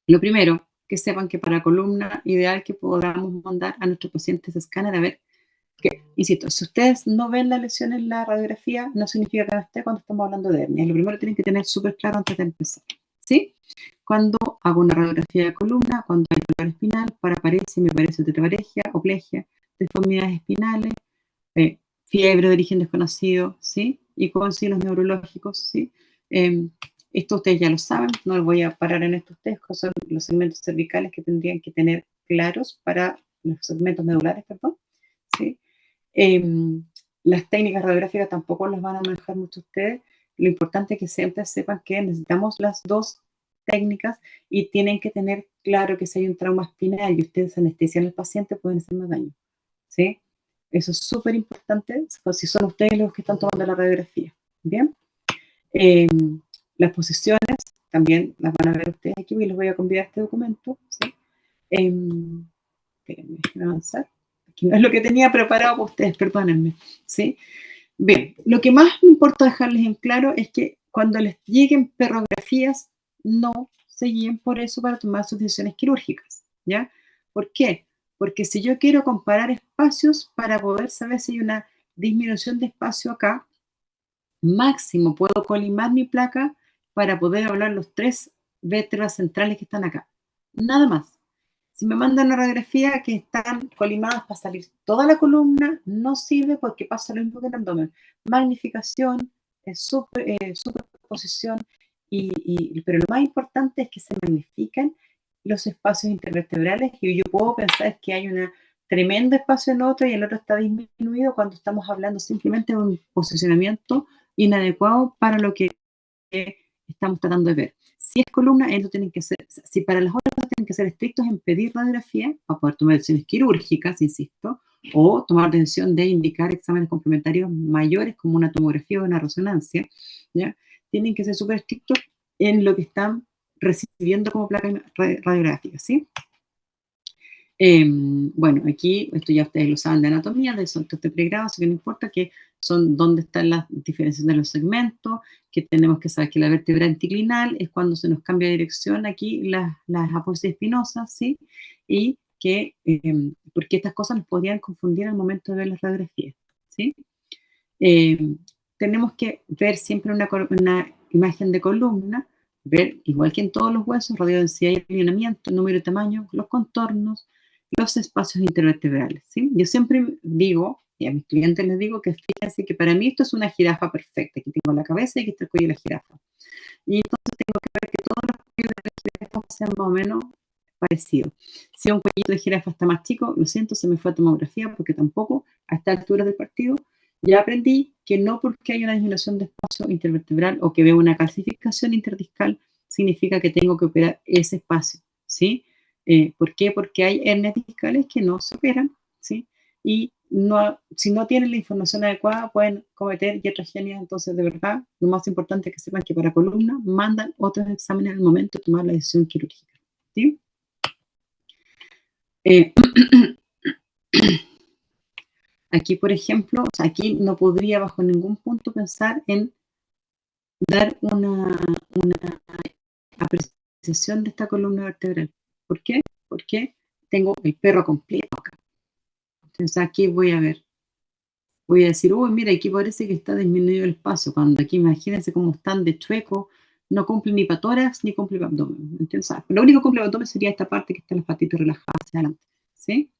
lo primero, que sepan que para columna ideal que podamos mandar a nuestros pacientes escáner a ver que, insisto, si ustedes no ven la lesión en la radiografía, no significa que no esté cuando estamos hablando de hernia. Lo primero que tienen que tener súper claro antes de empezar, ¿sí? Cuando hago una radiografía de columna, cuando hay dolor espinal, paraparesia, hemiparesia, tetraparesia, oplegia, deformidades espinales, fiebre de origen desconocido, ¿sí? Y con signos neurológicos, ¿sí? Esto ustedes ya lo saben, no les voy a parar en estos textos, son los segmentos cervicales que tendrían que tener claros para los segmentos medulares, perdón, ¿sí? Las técnicas radiográficas tampoco las van a manejar mucho ustedes. Lo importante es que siempre sepan que necesitamos las dos técnicas y tienen que tener claro que si hay un trauma espinal y ustedes anestesian al paciente pueden hacer más daño, ¿sí? Eso es súper importante si son ustedes los que están tomando la radiografía. Bien. Las posiciones también las van a ver ustedes aquí y les voy a convidar este documento, ¿sí? Espérenme, déjenme avanzar. Aquí no es lo que tenía preparado para ustedes, perdónenme, ¿sí? Bien, lo que más me importa dejarles en claro es que cuando les lleguen perrografías, no se guíen por eso para tomar sus decisiones quirúrgicas, ¿ya? ¿Por qué? Porque si yo quiero comparar espacios para poder saber si hay una disminución de espacio acá, máximo puedo colimar mi placa para poder hablar los 3 vértebras centrales que están acá. Nada más. Si me mandan una radiografía que están colimadas para salir toda la columna, no sirve porque pasa lo mismo que en el abdomen. Magnificación, superposición, pero lo más importante es que se magnifican los espacios intervertebrales y yo puedo pensar que hay una tremendo espacio en otro y el otro está disminuido cuando estamos hablando simplemente de un posicionamiento inadecuado para lo que estamos tratando de ver. Si es columna, eso tienen que ser, si para las otras tienen que ser estrictos en pedir radiografía para poder tomar decisiones quirúrgicas, insisto, o tomar decisión de indicar exámenes complementarios mayores como una tomografía o una resonancia, ¿ya? Tienen que ser súper estrictos en lo que están recibiendo como placa radiográfica, ¿sí? Bueno, aquí, esto ya ustedes lo saben de anatomía, de esos de pregrado, así que no importa, que son dónde están las diferencias de los segmentos, que tenemos que saber que la vértebra anticlinal es cuando se nos cambia de dirección aquí las apófisis espinosas, ¿sí? Y que, porque estas cosas nos podrían confundir al momento de ver las radiografías, ¿sí? Tenemos que ver siempre una imagen de columna, ver, igual que en todos los huesos, radiodensidad y alineamiento, número y tamaño, los contornos, los espacios intervertebrales, ¿sí? Yo siempre digo, y a mis clientes les digo, que fíjense que para mí esto es una jirafa perfecta. Aquí tengo la cabeza y aquí está el cuello de la jirafa. Y entonces tengo que ver que todos los cuellos de la jirafa sean más o menos parecidos. Si un cuellito de jirafa está más chico, lo siento, se me fue a tomografía porque tampoco a esta altura del partido ya aprendí que no porque hay una disminución de espacio intervertebral o que veo una calcificación interdiscal significa que tengo que operar ese espacio, ¿sí? ¿Por qué? Porque hay hernias discales que no se operan, ¿sí? Y no, si no tienen la información adecuada pueden cometer iatrogenias. Entonces, de verdad, lo más importante es que sepan que para columna mandan otros exámenes al momento de tomar la decisión quirúrgica, ¿sí? Aquí, por ejemplo, o sea, aquí no podría bajo ningún punto pensar en dar una apreciación de esta columna vertebral. ¿Por qué? Porque tengo el perro completo acá. Entonces aquí voy a ver, voy a decir, uy, mira, aquí parece que está disminuido el espacio, cuando aquí imagínense cómo están de chueco, no cumple ni para tórax ni cumple para abdomen. Entonces, lo único que cumple para abdomen sería esta parte que está las patitas relajadas hacia adelante, ¿sí?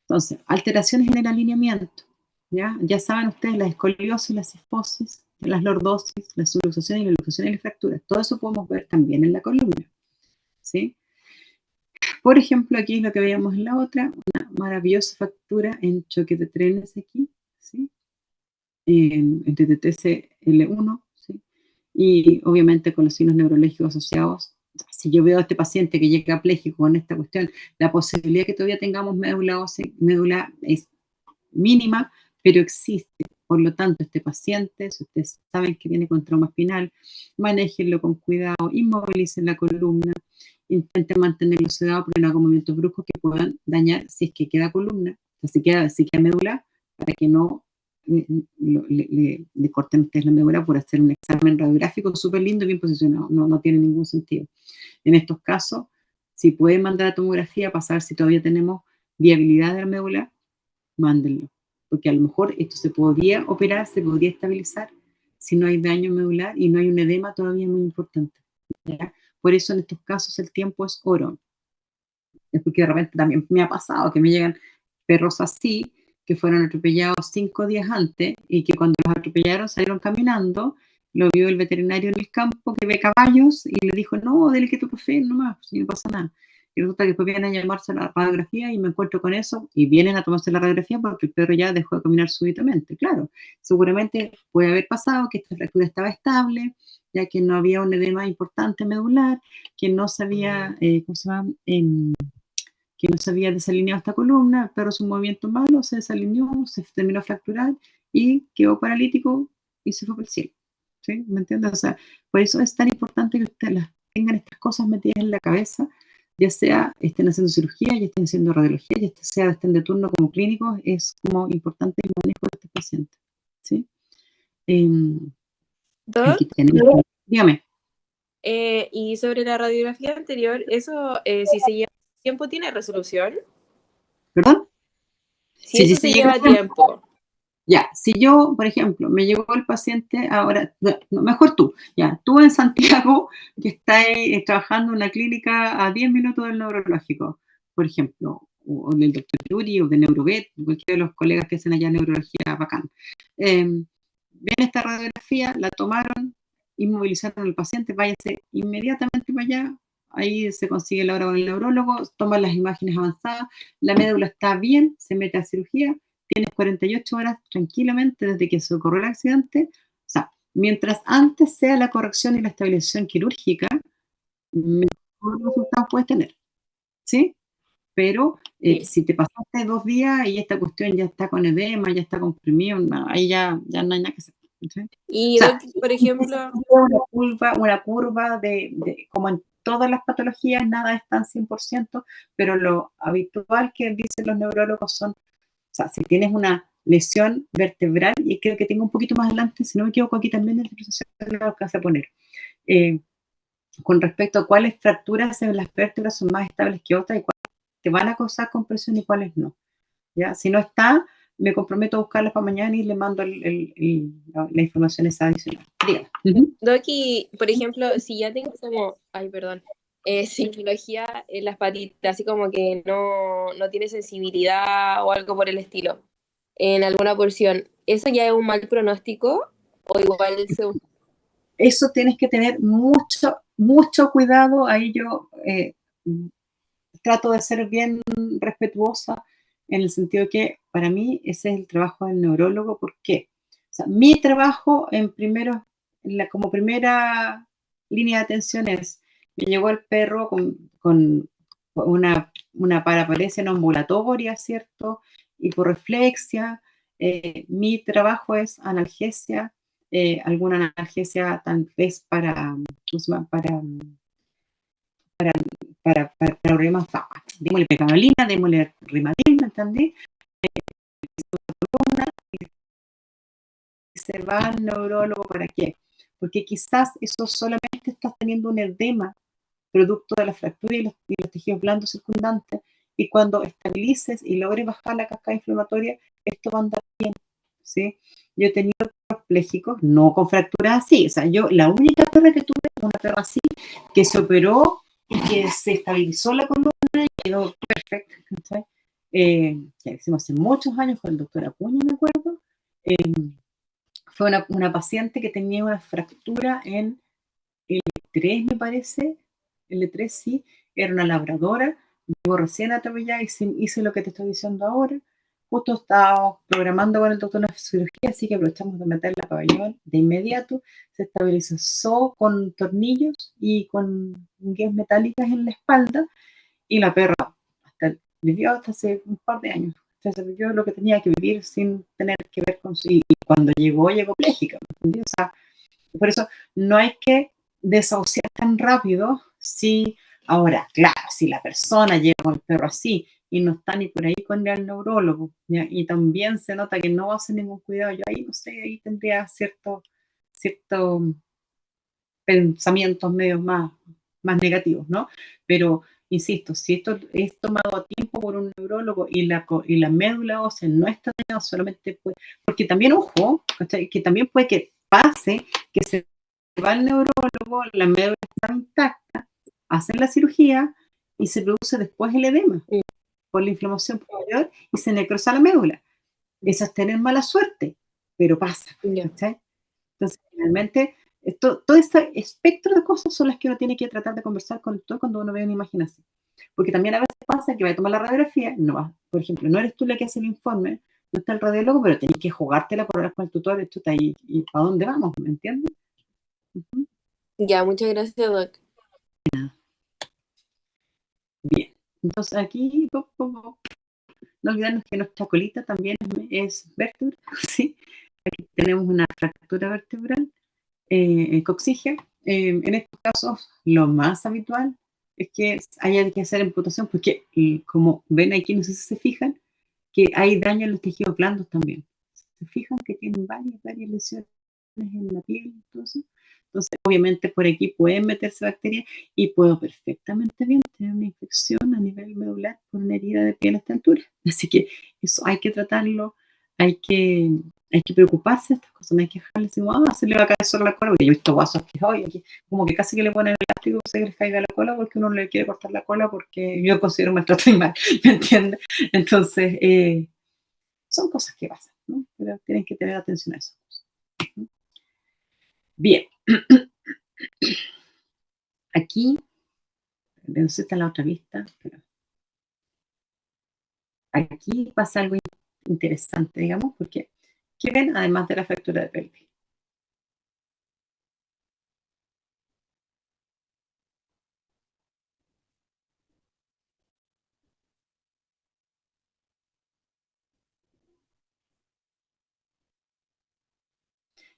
Entonces, alteraciones en el alineamiento, ¿ya? Ya saben ustedes la escoliosis, la cifosis, las lordosis, la subluxación y la luxación y las fracturas. Todo eso podemos ver también en la columna, ¿sí? Por ejemplo, aquí es lo que veíamos en la otra, una maravillosa fractura en choque de trenes aquí, ¿sí? En TTC-L1, ¿sí? Y obviamente con los signos neurológicos asociados. Si yo veo a este paciente que llega apléjico con esta cuestión, la posibilidad que todavía tengamos médula es mínima, pero existe. Por lo tanto, este paciente, si ustedes saben que viene con trauma espinal, manéjenlo con cuidado, inmovilicen la columna, intenten mantenerlo sedado porque no hagan movimientos bruscos que puedan dañar si es que queda columna, o sea, si queda médula, para que no le corten ustedes la médula por hacer un examen radiográfico súper lindo y bien posicionado. No tiene ningún sentido. En estos casos, si pueden mandar a tomografía para saber si todavía tenemos viabilidad de la médula, mándenlo, porque a lo mejor esto se podría operar, se podría estabilizar si no hay daño medular y no hay un edema todavía muy importante, ¿ya? Por eso en estos casos el tiempo es oro. Es porque de repente también me ha pasado que me llegan perros así, que fueron atropellados 5 días antes y que cuando los atropellaron salieron caminando, lo vio el veterinario en el campo que ve caballos y le dijo, no, dele ketoprofen nomás, si no pasa nada. Y resulta que después vienen a llamarse a la radiografía y me encuentro con eso y vienen a tomarse la radiografía porque el perro ya dejó de caminar súbitamente. Claro, seguramente puede haber pasado que esta fractura estaba estable, ya que no había un edema importante medular, que no se había, ¿cómo se llama? Que no se había desalineado esta columna, el perro hizo un movimiento malo, se desalineó, se terminó de fracturar y quedó paralítico y se fue por el cielo. ¿Sí? ¿Me entiendes? O sea, por eso es tan importante que ustedes tengan estas cosas metidas en la cabeza, ya sea estén haciendo cirugía, ya estén haciendo radiología, ya sea estén de turno como clínicos, es como importante el manejo de este paciente. ¿Sí? Aquí tenemos, dígame. Y sobre la radiografía anterior, eso, si se lleva tiempo, ¿tiene resolución? ¿Perdón? Si eso se lleva tiempo. Ya, si yo, por ejemplo, me llegó el paciente ahora, no, mejor tú, ya, tú en Santiago, que estás trabajando en una clínica a 10 minutos del neurológico, por ejemplo, o del doctor Yuri, o de Neurovet, cualquiera de los colegas que hacen allá neurología bacán. Viene esta radiografía, la tomaron, inmovilizaron al paciente, váyase inmediatamente para allá ahí se consigue la hora con el neurólogo, toma las imágenes avanzadas, la médula está bien, se mete a cirugía, tienes 48 horas tranquilamente desde que se ocurrió el accidente. O sea, mientras antes sea la corrección y la estabilización quirúrgica, mejor resultados puedes tener, ¿sí? Pero Sí. si te pasaste 2 días y esta cuestión ya está con edema, ya está comprimido, no, ahí ya no hay nada que hacer. ¿Sí? Y, O sea, Doc, por ejemplo, una curva de, como en todas las patologías, nada es tan 100%, pero lo habitual que dicen los neurólogos son, o sea, si tienes una lesión vertebral, y creo que tengo un poquito más adelante, si no me equivoco, aquí también en la presentación lo que vas a poner, con respecto a cuáles fracturas en las vértebras son más estables que otras y cuáles te van a causar compresión y cuáles no. ¿Ya? Si no está, me comprometo a buscarlas para mañana y le mando la información esa adicional. Dígame. Doc, y, por ejemplo, si ya tengo como, ay, perdón, cincología en las patitas, así como que no tiene sensibilidad o algo por el estilo, en alguna porción, ¿eso ya es un mal pronóstico o igual se usa? Eso tienes que tener mucho cuidado. Ahí yo trato de ser bien respetuosa en el sentido que para mí ese es el trabajo del neurólogo. ¿Por qué? O sea, mi trabajo como primera línea de atención es, me llegó el perro con una paraparesia no ambulatoria, ¿cierto? Hiporreflexia. Mi trabajo es analgesia, alguna analgesia tal vez para, ¿cómo se llama? Para problemas, démosle pregabalina, démosle rimadil, ¿me entendí? Se va al neurólogo, ¿para qué? Porque quizás eso solamente estás teniendo un edema producto de la fractura y los tejidos blandos circundantes, y cuando estabilices y logres bajar la cascada inflamatoria, esto va a andar bien, ¿sí? Yo he tenido perros plégicos, no con fracturas así, o sea, la única perra que tuve fue una perra así, que se operó y que se estabilizó la columna y quedó perfecta, ¿sí? Ya hicimos hace muchos años con el doctor Acuña, me acuerdo. Fue una paciente que tenía una fractura en L3, me parece, L3 sí, era una labradora, llegó recién atropellada y hice lo que te estoy diciendo ahora. Justo estábamos programando con el doctor una cirugía, así que aprovechamos de meterla a pabellón de inmediato. Se estabilizó con tornillos y con guías metálicas en la espalda, y la perra vivió hasta hace un par de años. Entonces vivió lo que tenía que vivir sin tener que ver con su... Y cuando llegó pléjica, ¿me entendí? O sea, por eso no hay que desahuciar tan rápido. Si ahora, claro, si la persona llega con el perro así y no está ni por ahí con el neurólogo, ¿ya? Y también se nota que no hace ningún cuidado, yo ahí no sé, ahí tendría ciertos pensamientos medios más negativos, ¿no? Pero insisto, si esto es tomado a tiempo por un neurólogo y la médula ósea no está dañada, solamente puede, porque también, ojo, que también puede que pase que se va al neurólogo, la médula está intacta, hacen la cirugía y se produce después el edema por la inflamación posterior y se necrosa la médula. Eso es tener mala suerte, pero pasa. ¿Cachai? Entonces, finalmente, todo este espectro de cosas son las que uno tiene que tratar de conversar con el doctor cuando uno ve una imagen así. Porque también a veces pasa que va a tomar la radiografía, no va, por ejemplo, no eres tú la que hace el informe, no está el radiólogo, pero tenés que jugártela por hablar con el tutor, y ¿a dónde vamos? ¿Me entiendes? Ya, muchas gracias, Doc. Bien, entonces aquí no olvidarnos que nuestra colita también es vértebra, ¿sí? Aquí tenemos una fractura vertebral coxígea. En estos casos, lo más habitual es que haya que hacer amputación, porque como ven aquí, no sé si se fijan, que hay daño en los tejidos blandos también. Se fijan que tienen varias lesiones en la piel, entonces obviamente por aquí pueden meterse bacterias y puedo perfectamente bien tener una infección a nivel medular por una herida de piel a esta altura. Así que eso hay que tratarlo, hay que preocuparse de estas cosas, no hay que dejarle así, se le va a caer solo la cola, porque yo he visto guasos que hoy aquí, como que casi que le ponen el elástico se les caiga la cola porque uno le quiere cortar la cola porque yo considero maltrato animal, ¿me entiendes? Entonces, son cosas que pasan, ¿no? Pero tienen que tener atención a eso. Bien. Aquí no sé si está en la otra vista, pero aquí pasa algo interesante, digamos, porque ¿qué ven además de la fractura de pelvis?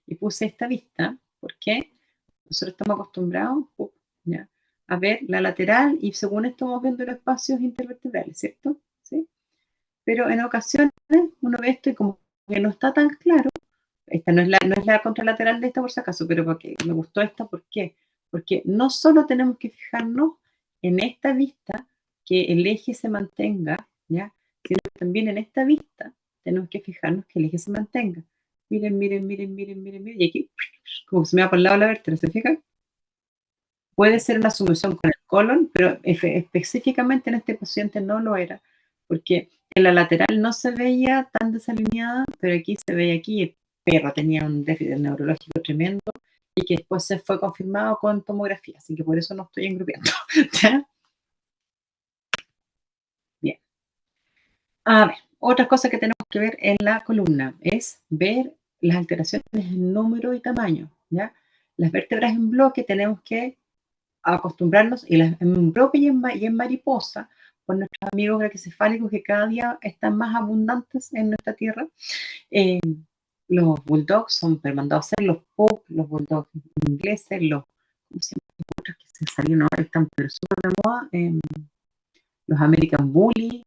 Y puse esta vista porque nosotros estamos acostumbrados ¿ya? A ver la lateral y según esto vamos viendo los espacios intervertebrales, ¿cierto? ¿Sí? Pero en ocasiones uno ve esto y como que no está tan claro. Esta no es la contralateral de esta por si acaso, pero porque me gustó esta, ¿por qué? Porque no solo tenemos que fijarnos en esta vista que el eje se mantenga, ¿ya? Sino que también en esta vista tenemos que fijarnos que el eje se mantenga. Miren, miren, miren, miren, miren, miren. Y aquí, como se me va por el lado la vértebra, ¿se fijan? Puede ser una sumisión con el colon, pero específicamente en este paciente no lo era, porque en la lateral no se veía tan desalineada, pero aquí se veía aquí, el perro tenía un déficit neurológico tremendo y que después se fue confirmado con tomografía, así que por eso no estoy engrupiendo. ¿Ya? Bien. A ver, otra cosa que tenemos que ver en la columna es ver las alteraciones en número y tamaño, ¿ya? Las vértebras en bloque tenemos que acostumbrarnos, en bloque y en mariposa, con nuestros amigos braquicefálicos que cada día están más abundantes en nuestra tierra. Los bulldogs son mandados a ser los pug, los bulldogs ingleses, ¿cómo se llaman? Otros que se salieron ahora, están pero súper de moda, los American Bully,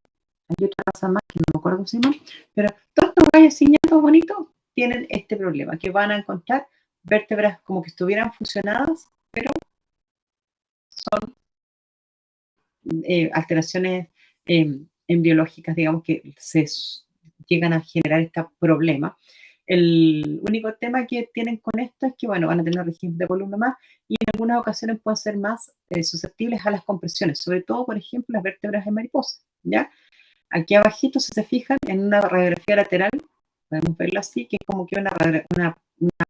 hay otra raza más que no me acuerdo cómo se llama, pero todos estos gallos ciñatos bonitos tienen este problema, que van a encontrar vértebras como que estuvieran fusionadas, pero son alteraciones embriológicas, digamos, que se llegan a generar este problema. El único tema que tienen con esto es que, bueno, van a tener régimen de columna más y en algunas ocasiones pueden ser más susceptibles a las compresiones, sobre todo, por ejemplo, las vértebras en mariposa, ¿ya? Aquí abajito, si se fijan, en una radiografía lateral, podemos verlo así, que es como que una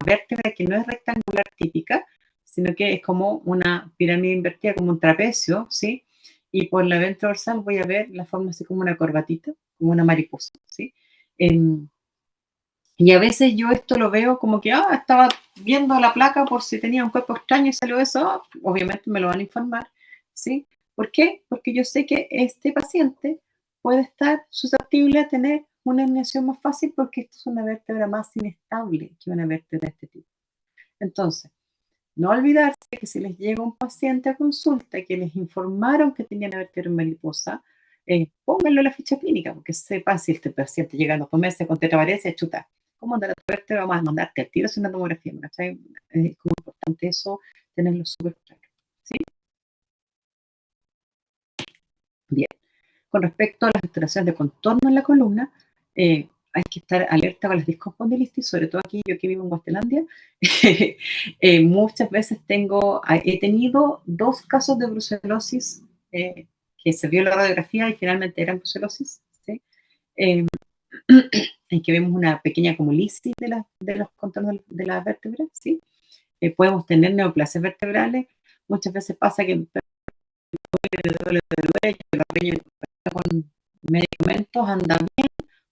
vértebra que no es rectangular típica, sino que es como una pirámide invertida, como un trapecio, ¿sí? Y por la ventral dorsal voy a ver la forma así como una corbatita, como una mariposa, ¿sí? Y a veces yo esto lo veo como que, estaba viendo la placa por si tenía un cuerpo extraño y salió eso, obviamente me lo van a informar, ¿sí? ¿Por qué? Porque yo sé que este paciente puede estar susceptible a tener una herniación más fácil porque esto es una vértebra más inestable que una vértebra de este tipo. Entonces, no olvidarse que si les llega un paciente a consulta que les informaron que tenían vértebra en mariposa, pónganlo en la ficha clínica, porque sepan si este paciente llega a 2 meses con tetraparesia, chuta, ¿cómo anda la vértebra? Vamos a mandarte al tiro sin una tomografía, ¿cachai? Es como importante eso, tenerlo súper claro, ¿sí? Bien. Con respecto a las alteraciones de contorno en la columna, hay que estar alerta con las disconspondilitis, sobre todo aquí, yo que vivo en Guastelandia. Muchas veces he tenido 2 casos de brucelosis que se vio en la radiografía y finalmente eran brucelosis, ¿sí? En que vemos una pequeña como lisis de los contornos de las vértebras, ¿sí? Podemos tener neoplasias vertebrales. Muchas veces pasa que el con medicamentos anda bien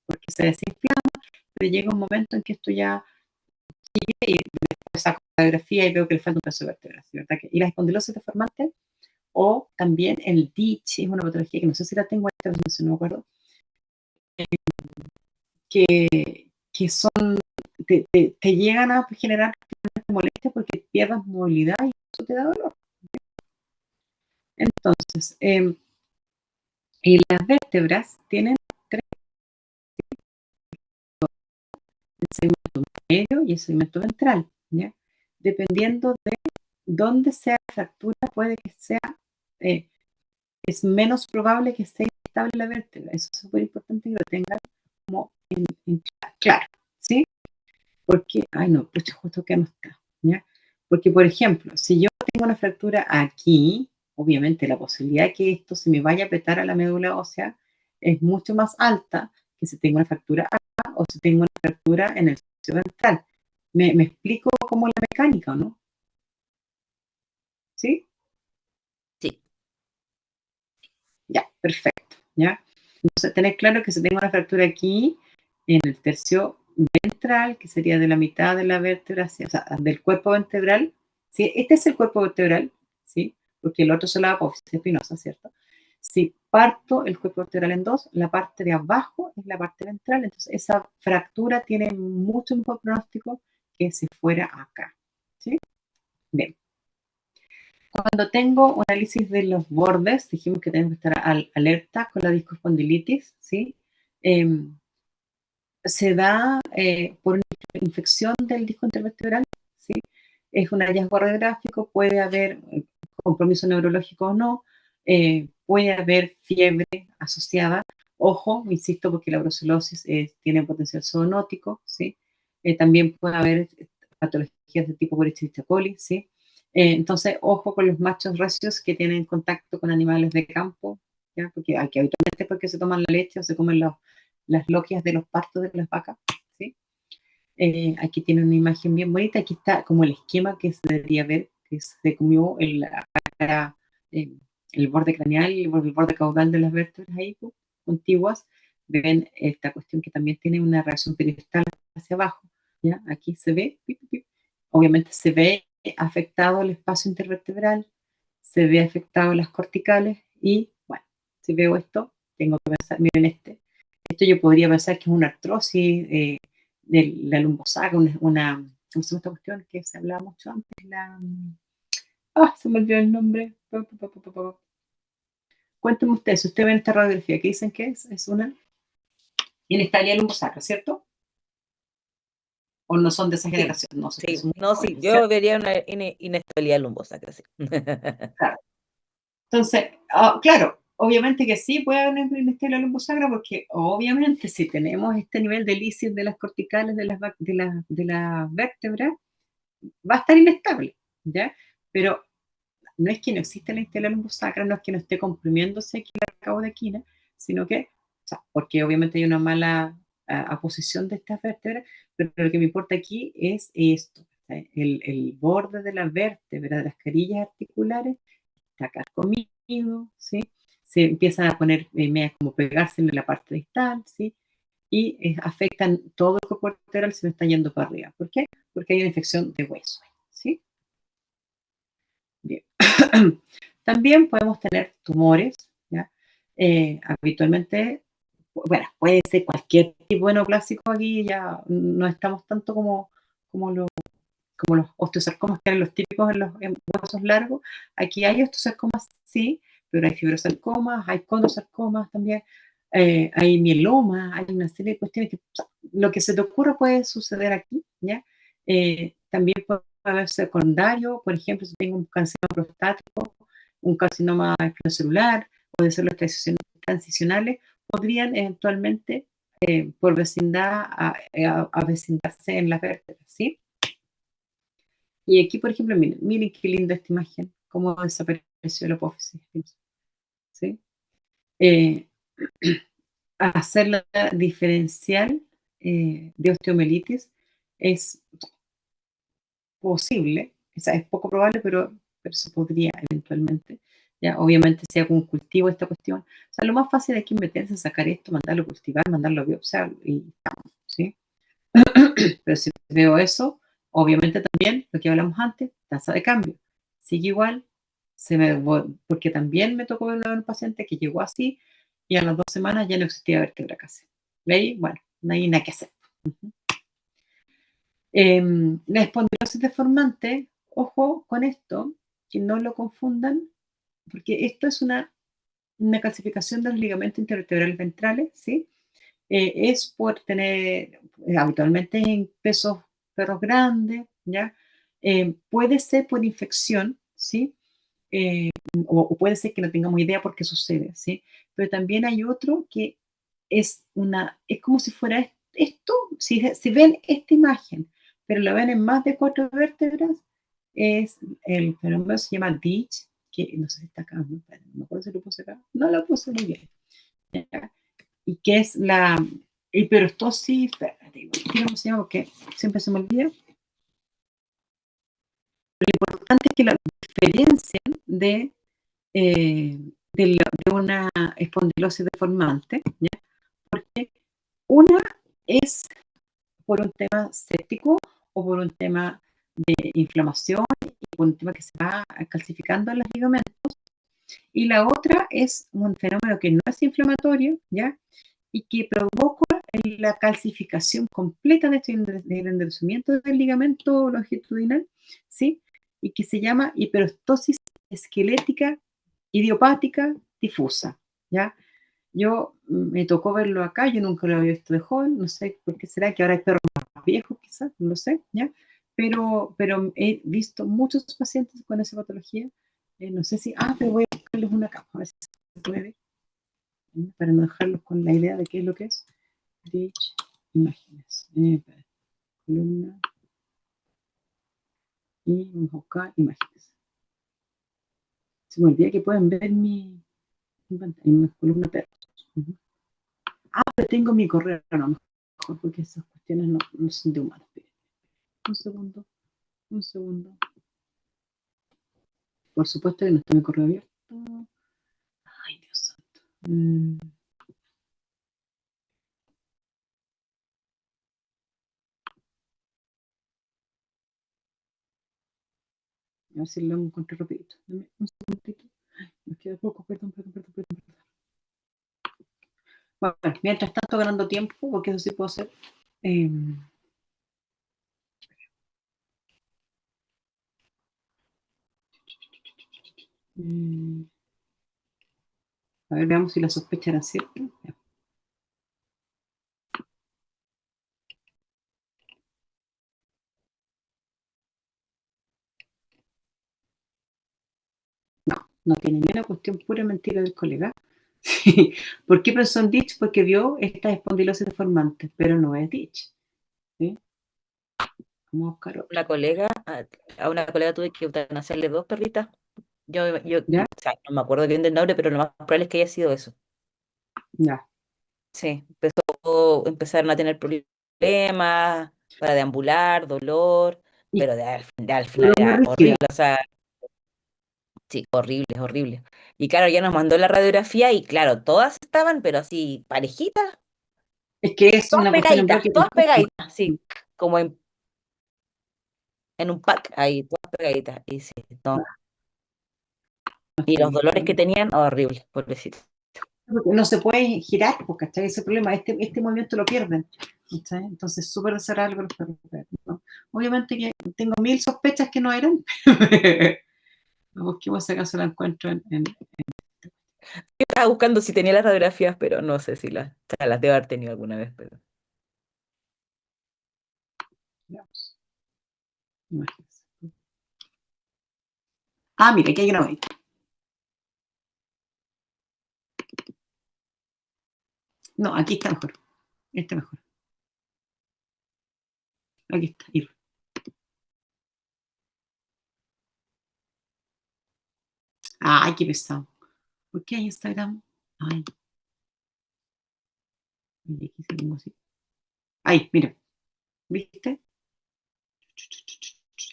porque se desinflama, pero llega un momento en que esto ya sigue y después saco la radiografía y veo que le falta un pedazo de vértebra, ¿verdad? Y la espondilosis deformante o también el DICH es una patología que no sé si la tengo esta vez, no me acuerdo, que son, te llegan a generar molestias porque pierdas movilidad y eso te da dolor. Entonces, y las vértebras tienen 3, el segmento medio y el segmento ventral, ¿ya? Dependiendo de dónde sea la fractura, puede que sea, es menos probable que sea inestable la vértebra. Eso es súper importante que lo tengan como en claro, ¿sí? Porque, no, pucha, justo que no está, ¿ya? Porque, por ejemplo, si yo tengo una fractura aquí, obviamente la posibilidad de que esto se me vaya a petar a la médula ósea es mucho más alta que si tengo una fractura acá o si tengo una fractura en el sitio ventral. ¿Me explico cómo la mecánica o no? ¿Sí? Sí. Ya, perfecto, ¿ya? Entonces, tener claro que si tengo una fractura aquí, en el tercio ventral, que sería de la mitad de la vértebra, o sea, del cuerpo vertebral, ¿sí? Este es el cuerpo vertebral, ¿sí? Porque el otro es la apófisis espinosa, ¿cierto? Si parto el cuerpo vertebral en dos, la parte de abajo es la parte ventral, entonces esa fractura tiene mucho mejor pronóstico que si fuera acá, ¿sí? Bien. Cuando tengo un análisis de los bordes, dijimos que tenemos que estar alerta con la discoespondilitis, ¿sí? Se da por una infección del disco intervertebral, ¿sí? Es un hallazgo radiográfico, puede haber compromiso neurológico o no, puede haber fiebre asociada. Ojo, insisto, porque la brucelosis tiene potencial zoonótico, ¿sí? También puede haber patologías de tipo Escherichia coli, ¿sí? Entonces, ojo con los machos recios que tienen contacto con animales de campo, ¿ya? Porque aquí habitualmente porque se toman la leche o se comen las loquias de los partos de las vacas, ¿sí? Aquí tiene una imagen bien bonita, aquí está como el esquema que se debería ver, que se comió el borde craneal y el borde caudal de las vértebras ahí, contiguas. Ven esta cuestión que también tiene una reacción periostal hacia abajo, ¿ya? Aquí se ve, obviamente se ve afectado el espacio intervertebral, se ve afectado las corticales y, bueno, si veo esto, tengo que pensar, miren esto yo podría pensar que es una artrosis de la lumbosacra, ¿cómo se llama esta cuestión que se hablaba mucho antes? Se me olvidó el nombre. Cuéntenme ustedes, si ustedes ven esta radiografía, ¿qué dicen que es? Es una inestabilidad lumbosacra, ¿cierto? ¿O no son de esa generación? No sé. Sí, no, sí, yo vería una inestabilidad lumbosacra, sí. Claro. Entonces, claro, obviamente que sí puede haber una inestabilidad lumbosacra porque obviamente si tenemos este nivel de lisis de las corticales de las vértebras, va a estar inestable, ¿ya? Pero no es que no exista la inestabilidad lumbosacra, no es que no esté comprimiéndose aquí la caudequina, sino que, o sea, porque obviamente hay una mala aposición de estas vértebras, pero lo que me importa aquí es esto, el borde de la vértebra, de las carillas articulares, está carcomido, ¿sí? Se empiezan a poner medias como pegarse en la parte distal, ¿sí? Y afectan todo el cuerpo vertebral, se me está yendo para arriba. ¿Por qué? Porque hay una infección de hueso, ¿sí? Bien. También podemos tener tumores, ¿ya? Habitualmente, bueno, puede ser cualquier tipo de neoplásico aquí, ya no estamos tanto como los osteosarcomas que eran los típicos en huesos largos. Aquí hay osteosarcomas, sí, pero hay fibrosarcomas, hay condrosarcomas también, hay mieloma, hay una serie de cuestiones que, o sea, lo que se te ocurra puede suceder aquí, ¿ya? También puede haber secundario, por ejemplo, si tengo un carcinoma prostático, un carcinoma espinocelular, puede ser los transicionales, podrían eventualmente, por vecindad, avecindarse en las vértebras, ¿sí? Y aquí, por ejemplo, miren qué linda esta imagen, cómo desapareció la apófisis, ¿sí? Hacer la diferencial de osteomelitis es posible, o sea, es poco probable, pero se podría eventualmente. Ya, obviamente, si hago un cultivo esta cuestión, o sea, lo más fácil es que meterse, sacar esto, mandarlo a cultivar, mandarlo a biopsiar y estamos, ¿sí? Pero si veo eso, obviamente también, lo que hablamos antes, tasa de cambio, sigue igual, porque también me tocó ver a un paciente que llegó así y a las 2 semanas ya no existía vértebra casi. ¿Veis? Bueno, no hay nada que hacer. La espondilosis deformante, ojo con esto, que no lo confundan, porque esto es una calcificación de los ligamentos intervertebrales ventrales, ¿sí? Es por tener habitualmente en perros grandes, ¿ya? Puede ser por infección, ¿sí? O puede ser que no tengamos idea por qué sucede, ¿sí? Pero también hay otro que es como si fuera esto, si ven esta imagen, pero la ven en más de 4 vértebras, el fenómeno se llama DICH, que no sé si está acá, no me acuerdo si lo puse acá, no lo puse muy bien, ¿ya? Y que es la hiperostosis, espérate, ¿cómo se llama? Porque siempre se me olvida. Lo importante es que la diferencian de de una espondilosis deformante, ¿ya? Porque una es por un tema séptico o por un tema de inflamación y por un tema que se va calcificando en los ligamentos, y la otra es un fenómeno que no es inflamatorio, ¿ya? Y que provoca la calcificación completa del enderezamiento del ligamento longitudinal, ¿sí? Y que se llama hiperostosis esquelética idiopática difusa, ¿ya? Yo me tocó verlo acá, yo nunca lo había visto de joven, no sé por qué será, que ahora hay perros más viejos quizás, no lo sé, ¿ya? Pero he visto muchos pacientes con esa patología, no sé si, pero voy a buscarles una capa, a ver si se puede, para no dejarlos con la idea de qué es lo que es. Ditch, imágenes, columna, y vamos a buscar imágenes. Se me olvida que pueden ver mi pantalla, mi columna perros. Pero tengo mi correo, no, mejor, porque esas cuestiones no son de humanos. Un segundo. Por supuesto que no está mi correo abierto. Ay, Dios santo. A ver si lo encontré rapidito. Dame un segundito. Me queda poco, perdón. Bueno, mientras tanto ganando tiempo, porque eso sí puedo hacer. A ver, veamos si la sospecha era cierta. No tiene ni una cuestión, pura mentira del colega. ¿Por qué pensó en Ditch? Porque vio estas espondilosis deformantes, pero no es Ditch. ¿Sí? Vamos a buscar otra. A una colega tuve que eutanasiarle 2 perritas. Yo, ¿Ya? o sea, no me acuerdo bien del nombre, pero lo más probable es que haya sido eso. Ya. Sí, empezaron a tener problemas para deambular, dolor, Y pero al final columna era rígida. horrible, o sea, sí, horrible. Y claro, ya nos mandó la radiografía y claro, todas estaban, pero así, parejitas, Es que es una cuestión en bloque. todas pegaditas, sí, como en un pack, ahí, todas pegaditas. Y sí, no. Y los dolores que tenían, horribles, pobrecitos. No se puede girar, porque ¿cachai? Ese problema, este movimiento lo pierden. ¿Cachai? Entonces, súper desagradable para los perros, ¿no? Obviamente que tengo 1000 sospechas que no eran. Busquemos si acaso la encuentro Yo estaba buscando si tenía las radiografías, pero no sé si o sea, las debo haber tenido alguna vez, pero. veamos, imágenes. Mira, aquí hay una bonita. No, aquí está mejor. Este mejor. Aquí está. Ay, qué pesado. ¿Por qué hay Instagram? Ay. Mira, aquí seguimos así. Ay, mira. ¿Viste?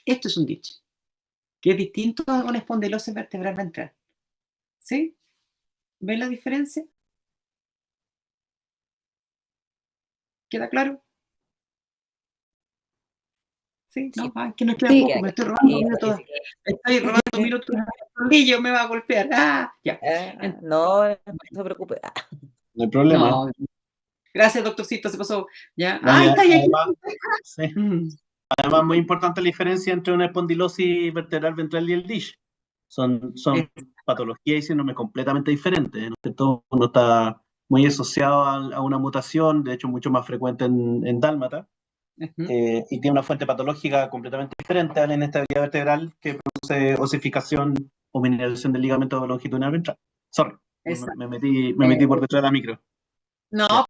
Esto es un dicho, que es distinto a una espondilosis vertebral ventral. ¿Sí? ¿Ven la diferencia? ¿Queda claro? ¿Sí? Sí, ¿No? Que no queda Sí. poco, me estoy robando minutos. Estoy robando Sí. minutos. El me va a golpear. Ya. No, no se preocupe. No hay problema. No. Gracias, doctorcito, se pasó. Ya. No, y Está ahí. sí. Además, muy importante la diferencia entre una espondilosis vertebral ventral y el DISH. Son patologías y síndromes completamente diferentes, ¿no es cierto? Uno está muy asociado a una mutación, de hecho mucho más frecuente en dálmata, y tiene una fuente patológica completamente diferente a la inestabilidad vertebral que produce osificación o mineralización del ligamento longitudinal ventral. Sorry, me metí por detrás de la micro. No,